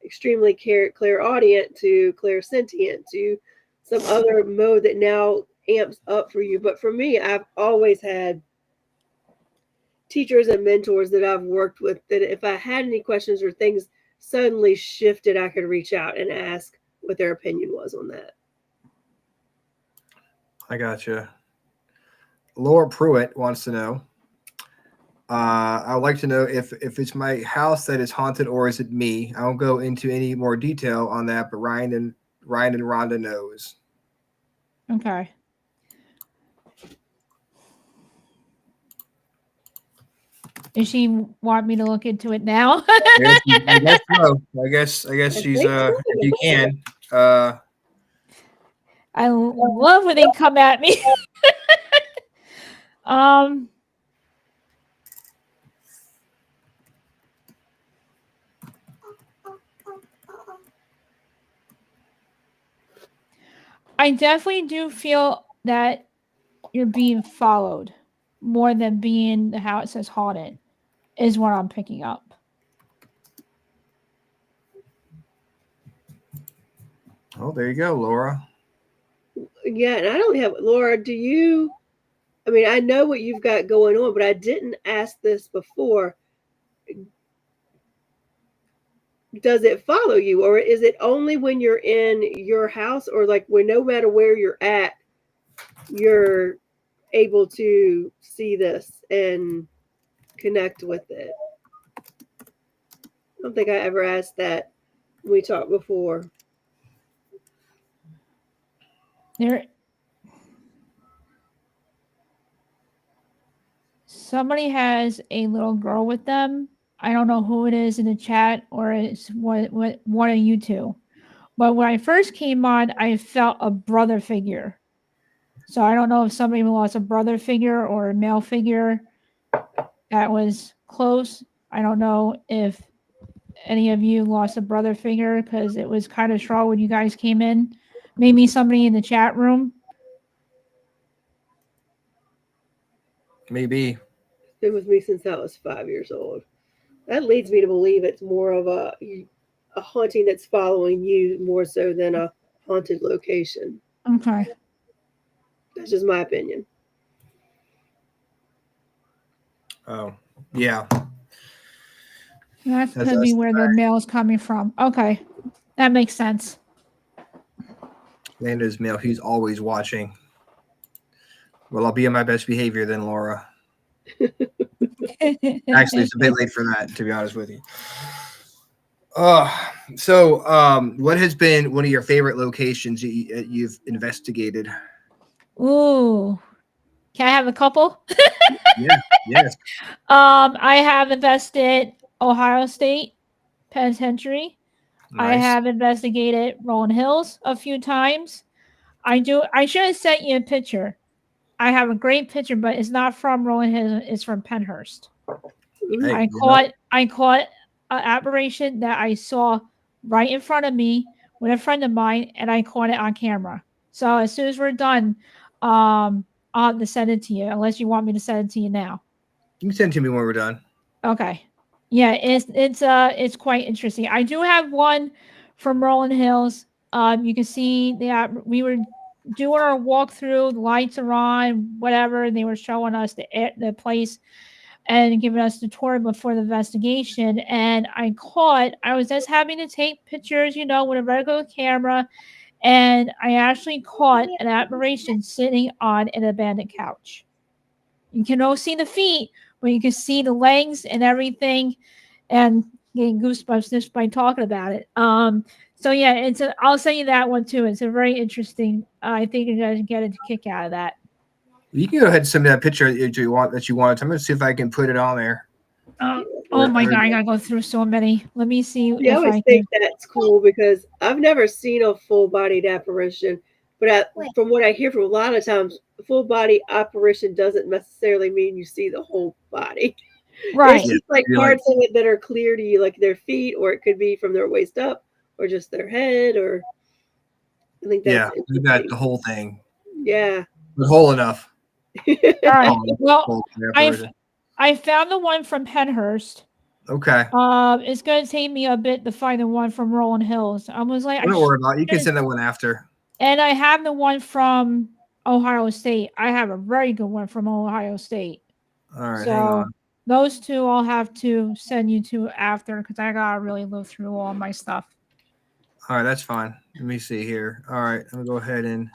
extremely clairaudient to clairsentient to some other mode that now amps up for you. But for me, I've always had teachers and mentors that I've worked with that if I had any questions or things suddenly shifted, I could reach out and ask what their opinion was on that. I gotcha. Laura Pruitt wants to know, I would like to know if it's my house that is haunted or is it me? I won't go into any more detail on that, but Ryan and Rhonda knows. Okay. Does she want me to look into it now? I guess so. I guess she's if you can. I love when they come at me. I definitely do feel that you're being followed more than being how it says haunted is what I'm picking up. Oh, there you go, Laura. Yeah, and I don't have Laura. Do you? I mean, I know what you've got going on, but I didn't ask this before. Does it follow you, or is it only when you're in your house, or like when no matter where you're at, you're able to see this and connect with it? I don't think I ever asked that when we talked before. somebody has a little girl with them. I don't know who it is in the chat or it's what one of you two. But when I first came on, I felt a brother figure. So I don't know if somebody lost a brother figure or a male figure that was close. I don't know if any of you lost a brother figure because it was kind of strong when you guys came in. Maybe somebody in the chat room. Maybe. It's been with me since I was 5 years old. That leads me to believe it's more of a haunting that's following you more so than a haunted location. Okay. That's just my opinion. Oh, yeah. That That's could be us. where the male's coming from. Okay. That makes sense. Lando's male. He's always watching. Well, I'll be on my best behavior then, Laura. Actually, it's a bit late for that, to be honest with you. What has been one of your favorite locations you've investigated? Ooh. Can I have a couple? Yeah, yes. I have invested Ohio State Penitentiary. I Nice. have investigated Rolling Hills a few times. I should have sent you a picture. I have a great picture, but it's not from Rolling Hills. It's from Penhurst. Hey, I caught an aberration that I saw right in front of me with a friend of mine, and I caught it on camera. So as soon as we're done, I'll have to send it to you. Unless you want me to send it to you now. you can send it to me when we're done. Okay. Yeah, it's quite interesting. I do have one from Rolling Hills. You can see we were doing our walkthrough, the lights are on, whatever, and they were showing us the place and giving us the tour before the investigation. And I was just having to take pictures, with a regular camera, and I actually caught an aberration sitting on an abandoned couch. You can all see the feet, but you can see the legs and everything, and getting goosebumps just by talking about it. So yeah, I'll send you that one too. It's a very interesting. I think you guys get a kick out of that. You can go ahead and send me that picture that you want. I'm going to see if I can put it on there. Oh my god, I gotta go through so many. Let me see. Yeah, I always think that's cool because I've never seen a full-bodied apparition, but from what I hear from a lot of times, a full-body apparition doesn't necessarily mean you see the whole body. Right. There's just like parts of it that are clear to you, like their feet, or it could be from their waist up, or just their head, or I think that's you got the whole thing. Yeah. But whole enough. All right. Well, I found the one from Penhurst. Okay. It's gonna take me a bit to find the one from Rolling Hills. I was like, don't worry about it. You can send that one after. And I have the one from Ohio State. I have a very good one from Ohio State. All right, hang on. Those two I'll have to send you to after because I gotta really look through all my stuff. All right, that's fine. Let me see here. All right, I'm gonna go ahead and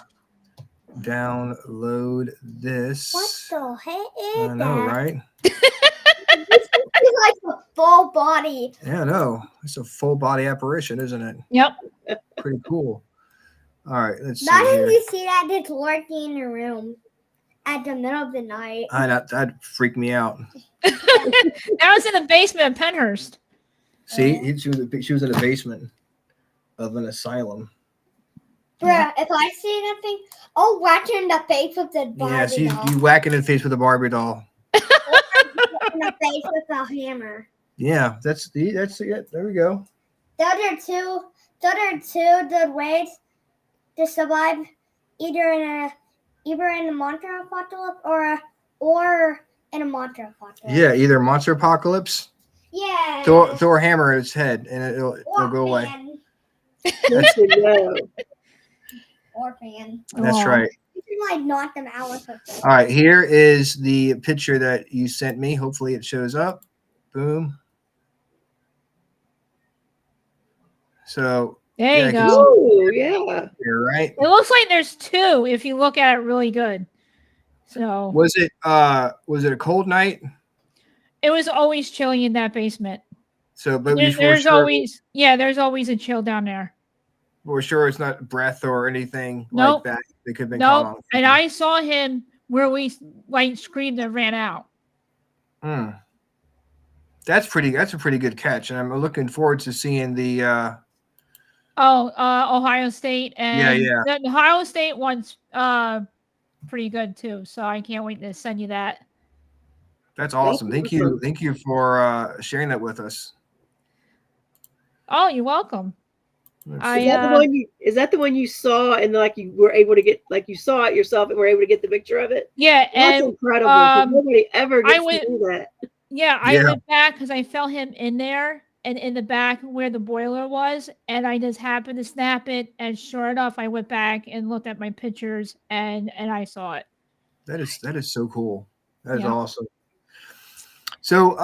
download this. What the heck is I know, that? right? It's like a full body. Yeah, I know. It's a full body apparition, isn't it? Yep. Pretty cool. All right, let's see. Imagine you see that it's lurking in your room at the middle of the night. That'd freak me out. That was in the basement of Penhurst. See, she was in the basement of an asylum. Bruh, if I see that thing, I'll whack her in the face with the Barbie doll. You whack it in the face with a Barbie doll. In the face with a hammer. Yeah, that's it. There we go. The other two good ways to survive either in a monster apocalypse or in a monster apocalypse. Yeah, either monster apocalypse. Yeah. Throw a hammer at its head and it'll go away. Orphan. That's right. You can like knock them out with a All right, here is the picture that you sent me. Hopefully it shows up. Boom. So there you go. Oh, yeah. You're right. It looks like there's two if you look at it really good. So was it a cold night? It was always chilly in that basement. So but there's always a chill down there. We're sure it's not breath or anything like that. They could have been nope. And I saw him where we screamed and ran out. Hmm. That's a pretty good catch, and I'm looking forward to seeing the. Ohio State, Yeah, and yeah, the Ohio State one's pretty good too. So I can't wait to send you that. that's That's awesome. awesome. Thank you for sharing that with us. Oh, you're welcome. Let's I see. Is that the one you saw and like you were able to get, like you saw it yourself and were able to get the picture of it? Yeah, That's and incredible. 'Cause nobody ever I gets to went do that. yeah, I Yeah, went back because I felt him in there and in the back where the boiler was, and I just happened to snap it, and sure enough, I went back and looked at my pictures, and I saw it. that is so cool. That is Yeah. awesome. So,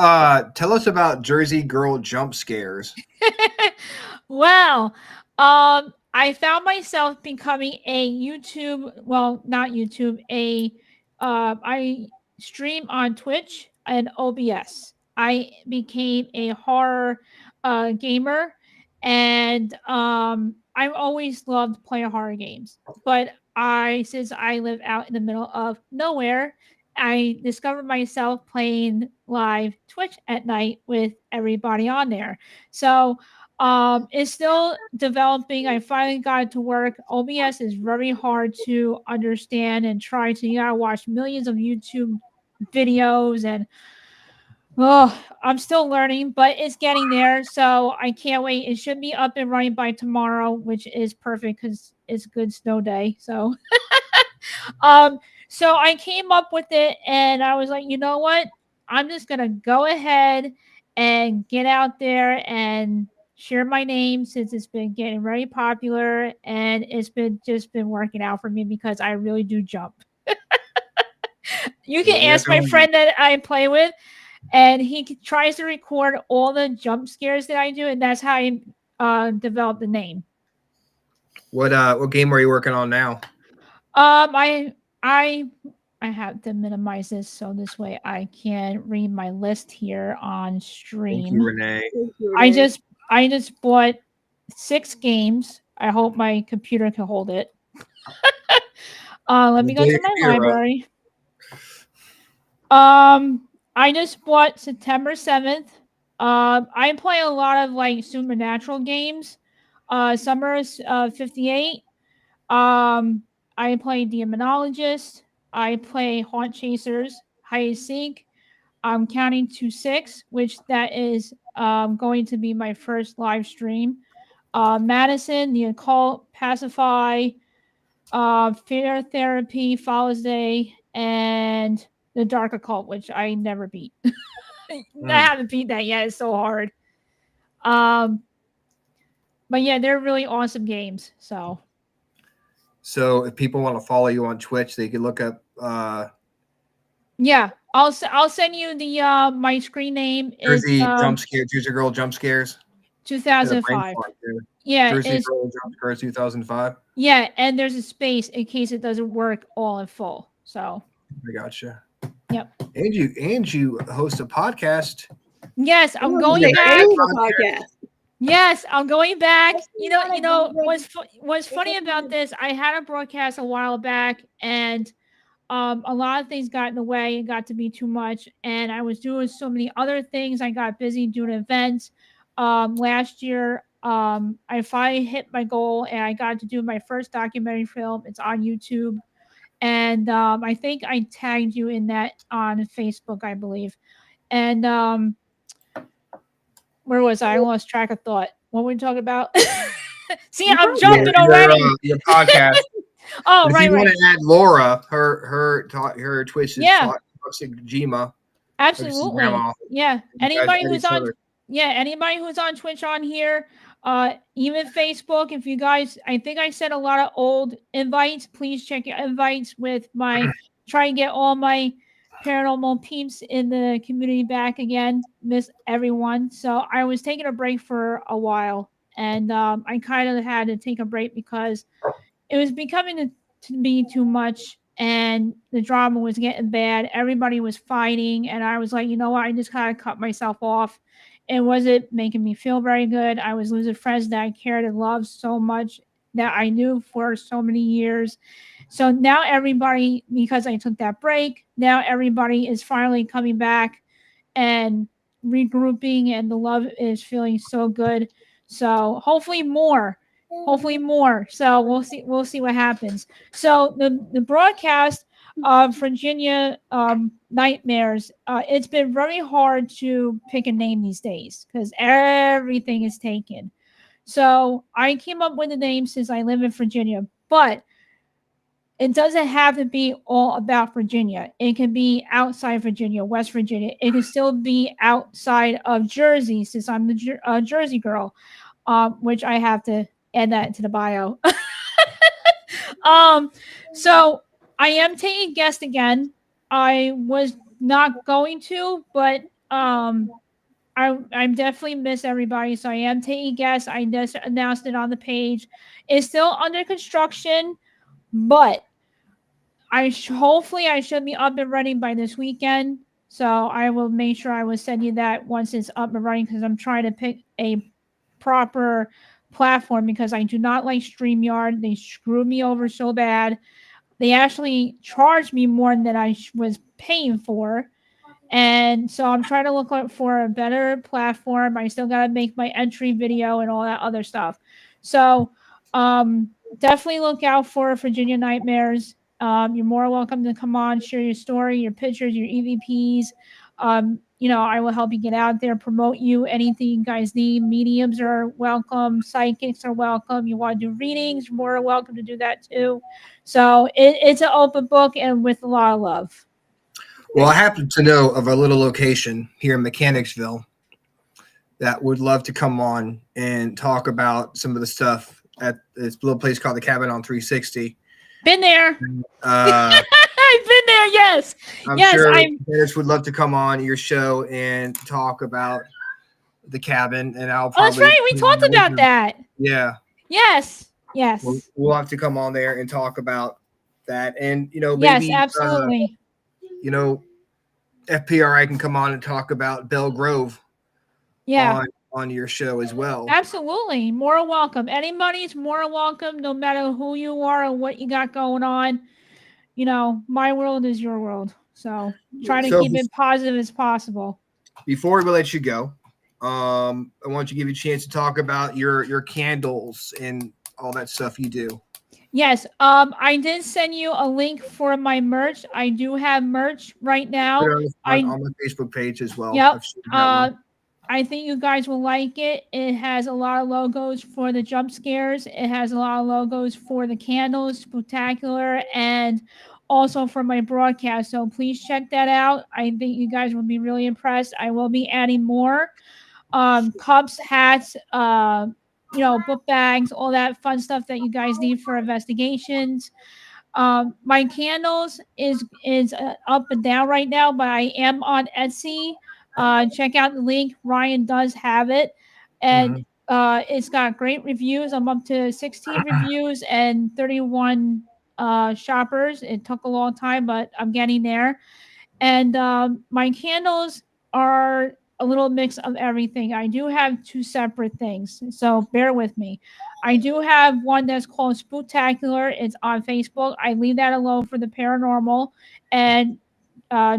tell us about Jersey Girl jump scares. Well, I found myself becoming a YouTube, well, not YouTube, I stream on Twitch and OBS. I became a horror gamer, and I've always loved playing horror games. But since I live out in the middle of nowhere, I discovered myself playing live Twitch at night with everybody on there. So it's still developing. I finally got it to work. OBS is very hard to understand and try to, you gotta watch millions of YouTube videos, and oh, I'm still learning, but it's getting there. So I can't wait. It should be up and running by tomorrow, which is perfect because it's a good snow day. So um, so I came up with it, and I was like, you know what? I'm just gonna go ahead and get out there and share my name, since it's been getting very popular, and it's been just been working out for me because I really do jump. You can Yeah, ask my friend that I play with, and tries to record all the jump scares that I do, and that's how I developed the name. what game are you working on now? I I have to minimize this so this way I can read my list here on Thank you, stream. Renee. Thank you, I Renee. just bought 6 games. I hope my computer can hold it. Let me go to my library. I just bought September 7th. I play a lot of like supernatural games. Summer's 58. I play Demonologist. I play Haunt Chasers, Hide and Seek. I'm counting to 6, which that is going to be my first live stream. Madison, The Occult, Pacify, Fear Therapy, Falls Day, and The Dark Occult, which I never beat. I haven't beat that yet. It's so hard. But yeah, they're really awesome games. So if people want to follow you on Twitch, they can look up yeah, I'll send you the my screen name is Jersey Girl jump scares. 2005. Yeah, Jersey it's Girl jump scares 2005. yeah, and there's a space in case it doesn't work all in full. So I gotcha. yep. And you host a podcast. Yes, I'm going back. Yes, I'm going back. You know what's funny about this? I had a broadcast a while back, and a lot of things got in the way and got to be too much, and I was doing so many other things. I got busy doing events. Last year, I finally hit my goal, and I got to do my first documentary film. It's on YouTube, and I think I tagged you in that on Facebook, I believe. And where was I? I lost track of thought. What were we talking about? See, I'm jumping already. Your podcast. Oh, if right, you right. want to add Laura, her Twitch is Toxic Jima. Absolutely. Yeah. Anybody who's on Twitch on here, even Facebook, if you guys, I think I sent a lot of old invites. Please check your invites with try and get all my paranormal peeps in the community back again. Miss everyone. So I was taking a break for a while, and I kind of had to take a break because it was becoming to be too much, and the drama was getting bad. Everybody was fighting, and I was like, you know what? I just kind of cut myself off. It wasn't making me feel very good. I was losing friends that I cared and loved so much, that I knew for so many years. So now everybody, because I took that break, now everybody is finally coming back and regrouping, and the love is feeling so good. So hopefully more. So we'll see what happens. So the broadcast of Virginia Nightmares, it's been very hard to pick a name these days because everything is taken. So I came up with the name since I live in Virginia, but it doesn't have to be all about Virginia. It can be outside Virginia, West Virginia. It can still be outside of Jersey, since I'm the Jersey girl, which I have to add that to the bio. So I am taking guests again. I was not going to, but I definitely miss everybody, so I am taking guests. I just announced it on the page. It's still under construction, but hopefully I should be up and running by this weekend. So I will make sure I will send you that once it's up and running, because I'm trying to pick a proper platform, because I do not like StreamYard. They screwed me over so bad. They actually charged me more than I was paying for. And so I'm trying to look for a better platform. I still got to make my entry video and all that other stuff. So definitely look out for Virginia Nightmares. You're more welcome to come on, share your story, your pictures, your EVPs. I will help you get out there, promote you, anything you guys need. Mediums are welcome. Psychics are welcome. You want to do readings, you're more welcome to do that too. So it's an open book, and with a lot of love. Well, I happen to know of a little location here in Mechanicsville that would love to come on and talk about some of the stuff at this little place called the Cabin on 360. Been there. I've been there. Yes. I'm sure Dennis would love to come on your show and talk about the cabin, and I'll probably. Oh, that's right. We talked about that. Yeah. Yes. We'll have to come on there and talk about that, and maybe, yes, absolutely. FPRI can come on and talk about Belle Grove. Yeah. On your show as well. Absolutely. More welcome. Anybody's more welcome, no matter who you are or what you got going on. My world is your world. So try to keep it positive as possible. Before we let you go, I want to give you a chance to talk about your candles and all that stuff you do. Yes. I did send you a link for my merch. I do have merch right now. On my Facebook page as well. Yep. I think you guys will like it. It has a lot of logos for the jump scares. It has a lot of logos for the candles, spectacular, and also for my broadcast. So please check that out. I think you guys will be really impressed. I will be adding more cups, hats, book bags, all that fun stuff that you guys need for investigations. My candles is up and down right now, but I am on Etsy. Check out the link. Ryan does have it, and it's got great reviews. I'm up to 16 reviews and 31 shoppers. It took a long time, but I'm getting there. And my candles are a little mix of everything. I do have two separate things, so bear with me. I do have one that's called Spooktacular. It's on Facebook. I leave that alone for the paranormal and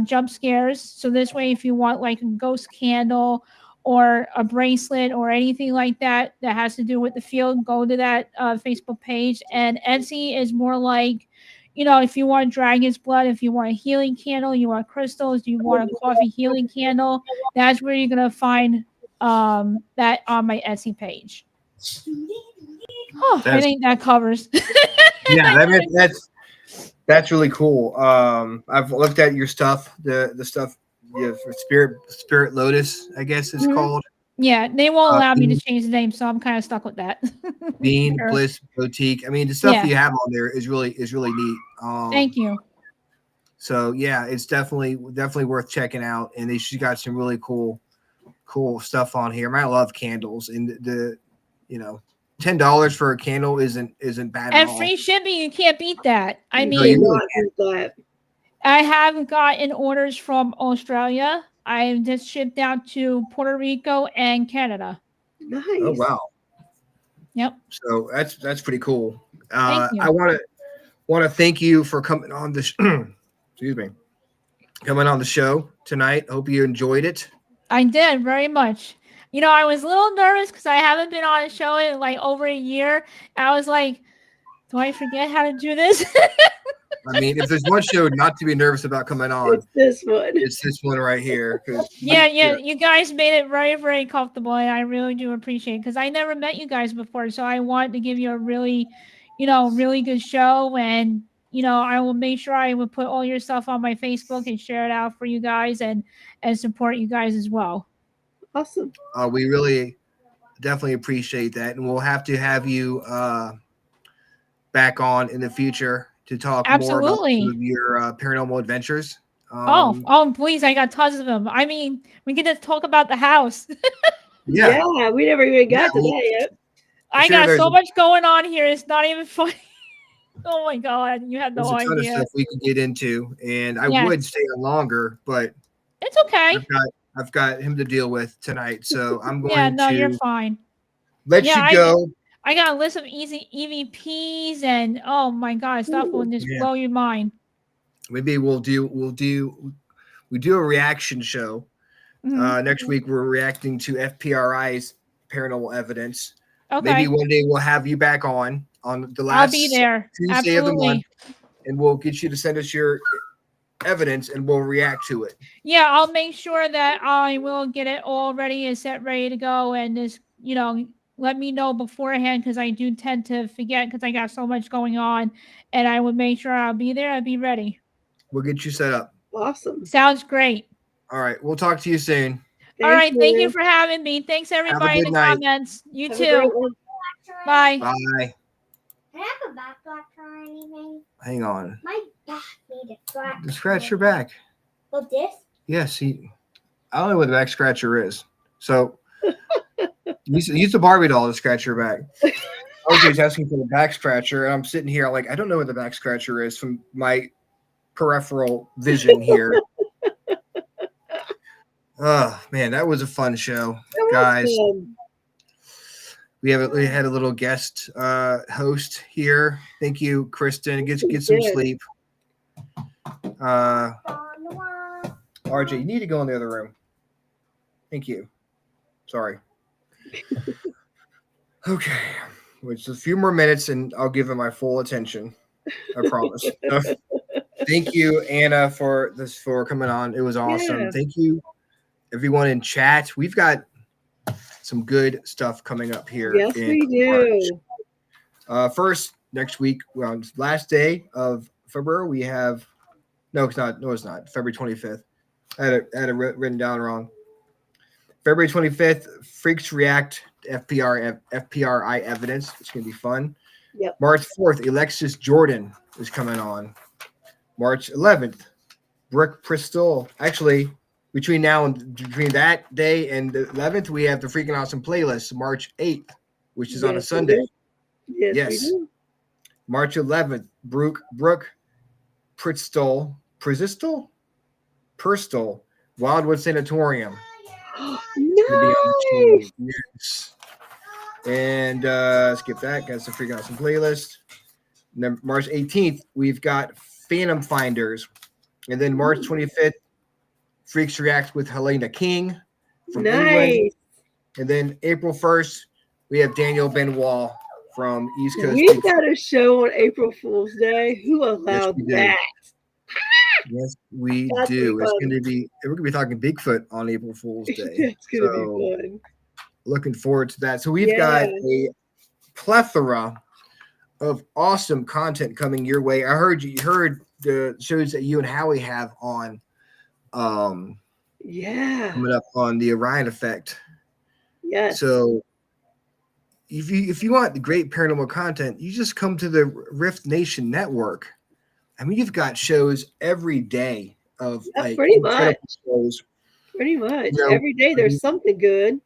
jump scares. So this way, if you want like a ghost candle or a bracelet or anything like that that has to do with the field, go to that Facebook page. And Etsy is more like, if you want dragon's blood, if you want a healing candle, you want crystals, you want a coffee healing candle, that's where you're going to find that on my Etsy page. I think that covers. Yeah, that's really cool. I've looked at your stuff, the stuff for Spirit Lotus, I guess it's called. Yeah, they won't allow me to change the name, so I'm kind of stuck with that. Bean Bliss Boutique. I mean, the stuff you have on there is really neat. Thank you. So yeah, it's definitely worth checking out, and she got some really cool stuff on here. I love candles, and the $10 for a candle isn't bad at all. And free shipping, you can't beat that. I mean, I have gotten orders from Australia. I just shipped out to Puerto Rico and Canada. Nice. Oh wow. Yep. So that's pretty cool. Thank you. I want to thank you for coming on the excuse me, coming on the show. tonight. Hope you enjoyed it. I did very much. You know, I was a little nervous because I haven't been on a show in like over a year. I was like, do I forget how to do this? I mean, if there's one show not to be nervous about coming on, It's this one. it's this one right here. Yeah, you guys made it very, very comfortable, and I really do appreciate it because I never met you guys before, so I wanted to give you a really, really good show, and I will make sure I will put all your stuff on my Facebook and share it out for you guys and support you guys as well. Awesome. We really definitely appreciate that, and we'll have to have you back on in the future to talk more about some of your paranormal adventures. Please, I got tons of them. I mean, we get to talk about the house. Yeah, we never even got to that yet. I got so much going on here. It's not even funny. Oh my God, you have no there's a ton idea. of stuff we can get into, and I would stay on longer, but it's okay. I've got him to deal with tonight, so I'm going you're fine. Let you go. I got a list of easy EVPs, and oh my God, stuff will just blow your mind. Maybe we do a reaction show. Next week we're reacting to FPRI's paranormal evidence. Okay. Maybe one day we'll have you back on the last I'll be there. Tuesday of the month, and we'll get you to send us your evidence and we'll react to it. Yeah, I'll make sure that I will get it all ready and set ready to go, and just let me know beforehand because I do tend to forget because I got so much going on, and I will make sure I'll be there. I'll be ready. We'll get you set up. Awesome. Sounds great. All right. We'll talk to you soon. All right. Thank you for having me. Thanks, everybody in the comments. You too. Bye. Bye. Can I have a back scratcher or anything? Hang on. My back needs a scratch. Scratch your back. Like this? Yes. I don't know what the back scratcher is. So use the Barbie doll to scratch your back. OJ's asking for the back scratcher, and I'm sitting here like, I don't know what the back scratcher is from my peripheral vision here. Oh man, that was a fun show, guys. We had a little guest host here. Thank you, Kristen. Get some sleep. RJ, you need to go in the other room. Thank you. Sorry. Okay. Which is a few more minutes and I'll give him my full attention. I promise. Thank you, Anna, for coming on. It was awesome. Yeah. Thank you, everyone in chat. We've got some good stuff coming up here. Yes, we do. First, next week, last day of February, we have it's not. February 25th. I had it written down wrong. February 25th, Freaks React FPRI evidence. It's going to be fun. Yep. March 4th, Alexis Jordan is coming on. March 11th, Brooke Bristol. Actually, between that day and the 11th, we have the Freakin Awesome playlist. March 8th, which is on a Sunday. Yes. March 11th, Brooke Pristol, Wildwood Sanatorium. Nice. Yes. And skip that. Got some Freakin Awesome playlist. And then March 18th, we've got Phantom Finders. And then March 25th, Freaks React with Helena King from England. And then April 1st, we have Daniel Benoit from East Coast. We've got a show on April Fool's Day. Who allowed that? Yes, we do. We're going to be talking Bigfoot on April Fool's Day. It's going to be fun. Looking forward to that. So we've got a plethora of awesome content coming your way. I heard the shows that you and Howie have on. Coming up on the Orion Effect. Yes. So if you want the great paranormal content, you just come to the Rift Nation Network. I mean, you've got shows every day of pretty much shows. Pretty much every day there's something good.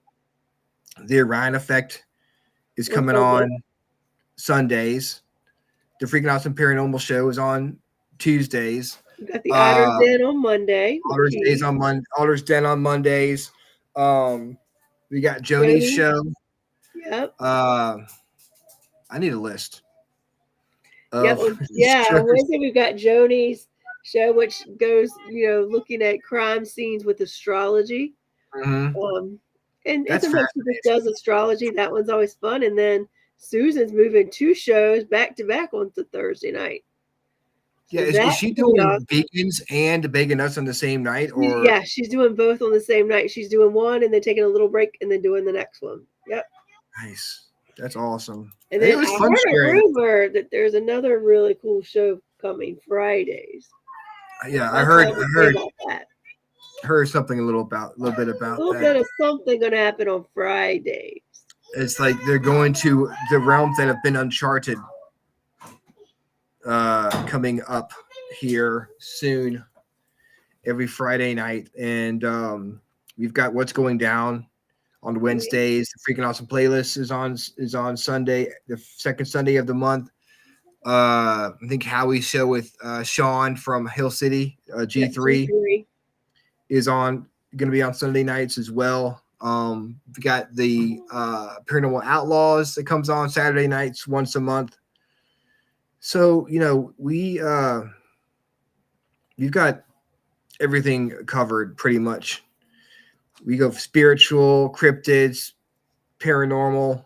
The Orion Effect is coming on Sundays. The Freakin Awesome Paranormal Show is on Tuesdays. We got the Otter's Den on Monday. Otter's Den on Mondays. We got Joni's show. Yep. I need a list. On Wednesday we've got Joni's. show, which goes, looking at crime scenes with astrology. Mhm. And That's sometimes she just does astrology. That one's always fun. And then Susan's moving 2 shows back to back on the Thursday night. Yeah, So is that's she pretty doing awesome. Vegans and Bacon Nuts on the same night? Or Yeah, she's doing both on the same night. She's doing one and then taking a little break and then doing the next one. Yep. nice. That's awesome. And It then was I fun heard a sharing. rumor that there's another really cool show coming Fridays. Yeah, I That's heard all I'm gonna say about that. something a little bit about A little that. bit of something gonna happen on Fridays. It's like they're going to the realms that have been uncharted, coming up here soon, every Friday night, and we've got what's going down on Wednesdays. The Freakin' Awesome playlist is on Sunday, the second Sunday of the month. I think Howie's show with Sean from Hill City, G3, G3. is going to be on Sunday nights as well. We got the Paranormal Outlaws that comes on Saturday nights once a month. So we've got everything covered pretty much. We go spiritual, cryptids, paranormal,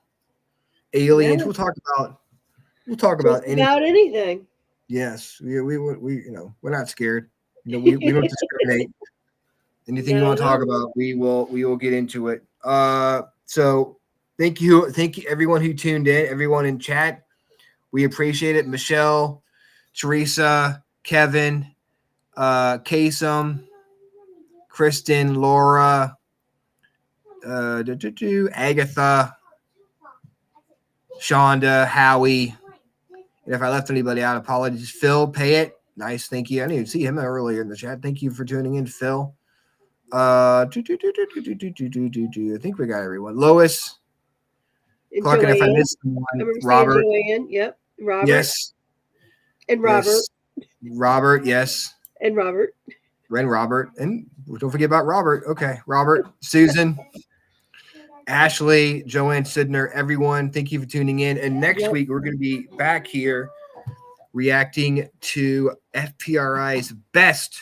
aliens. Yeah. We'll talk about anything. About anything. Yes, we we're not scared. We don't discriminate. Anything you want to talk about, we will get into it. So thank you everyone who tuned in, everyone in chat. We appreciate it. Michelle, Teresa, Kevin, Kasem, Kristen, Laura, Agatha, Shonda, Howie. And if I left anybody out, apologies. Phil, pay it. Nice, thank you. I didn't even see him earlier in the chat. Thank you for tuning in, Phil. I think we got everyone. Lois, And clocking if I Joanne. missed I one. remember Robert, seeing Joanne. Yep. Robert. yes. And Robert. Yes. Robert, yes. And Robert. Ren Robert. And don't forget about Robert. Okay. Robert, Susan, Ashley, Joanne Sidner, everyone, thank you for tuning in. And next week, we're going to be back here reacting to FPRI's best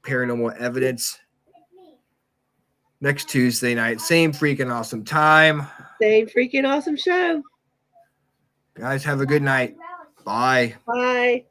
paranormal evidence next Tuesday night. Same freaking awesome time. Same freaking awesome show. Guys, have a good night. Bye. Bye.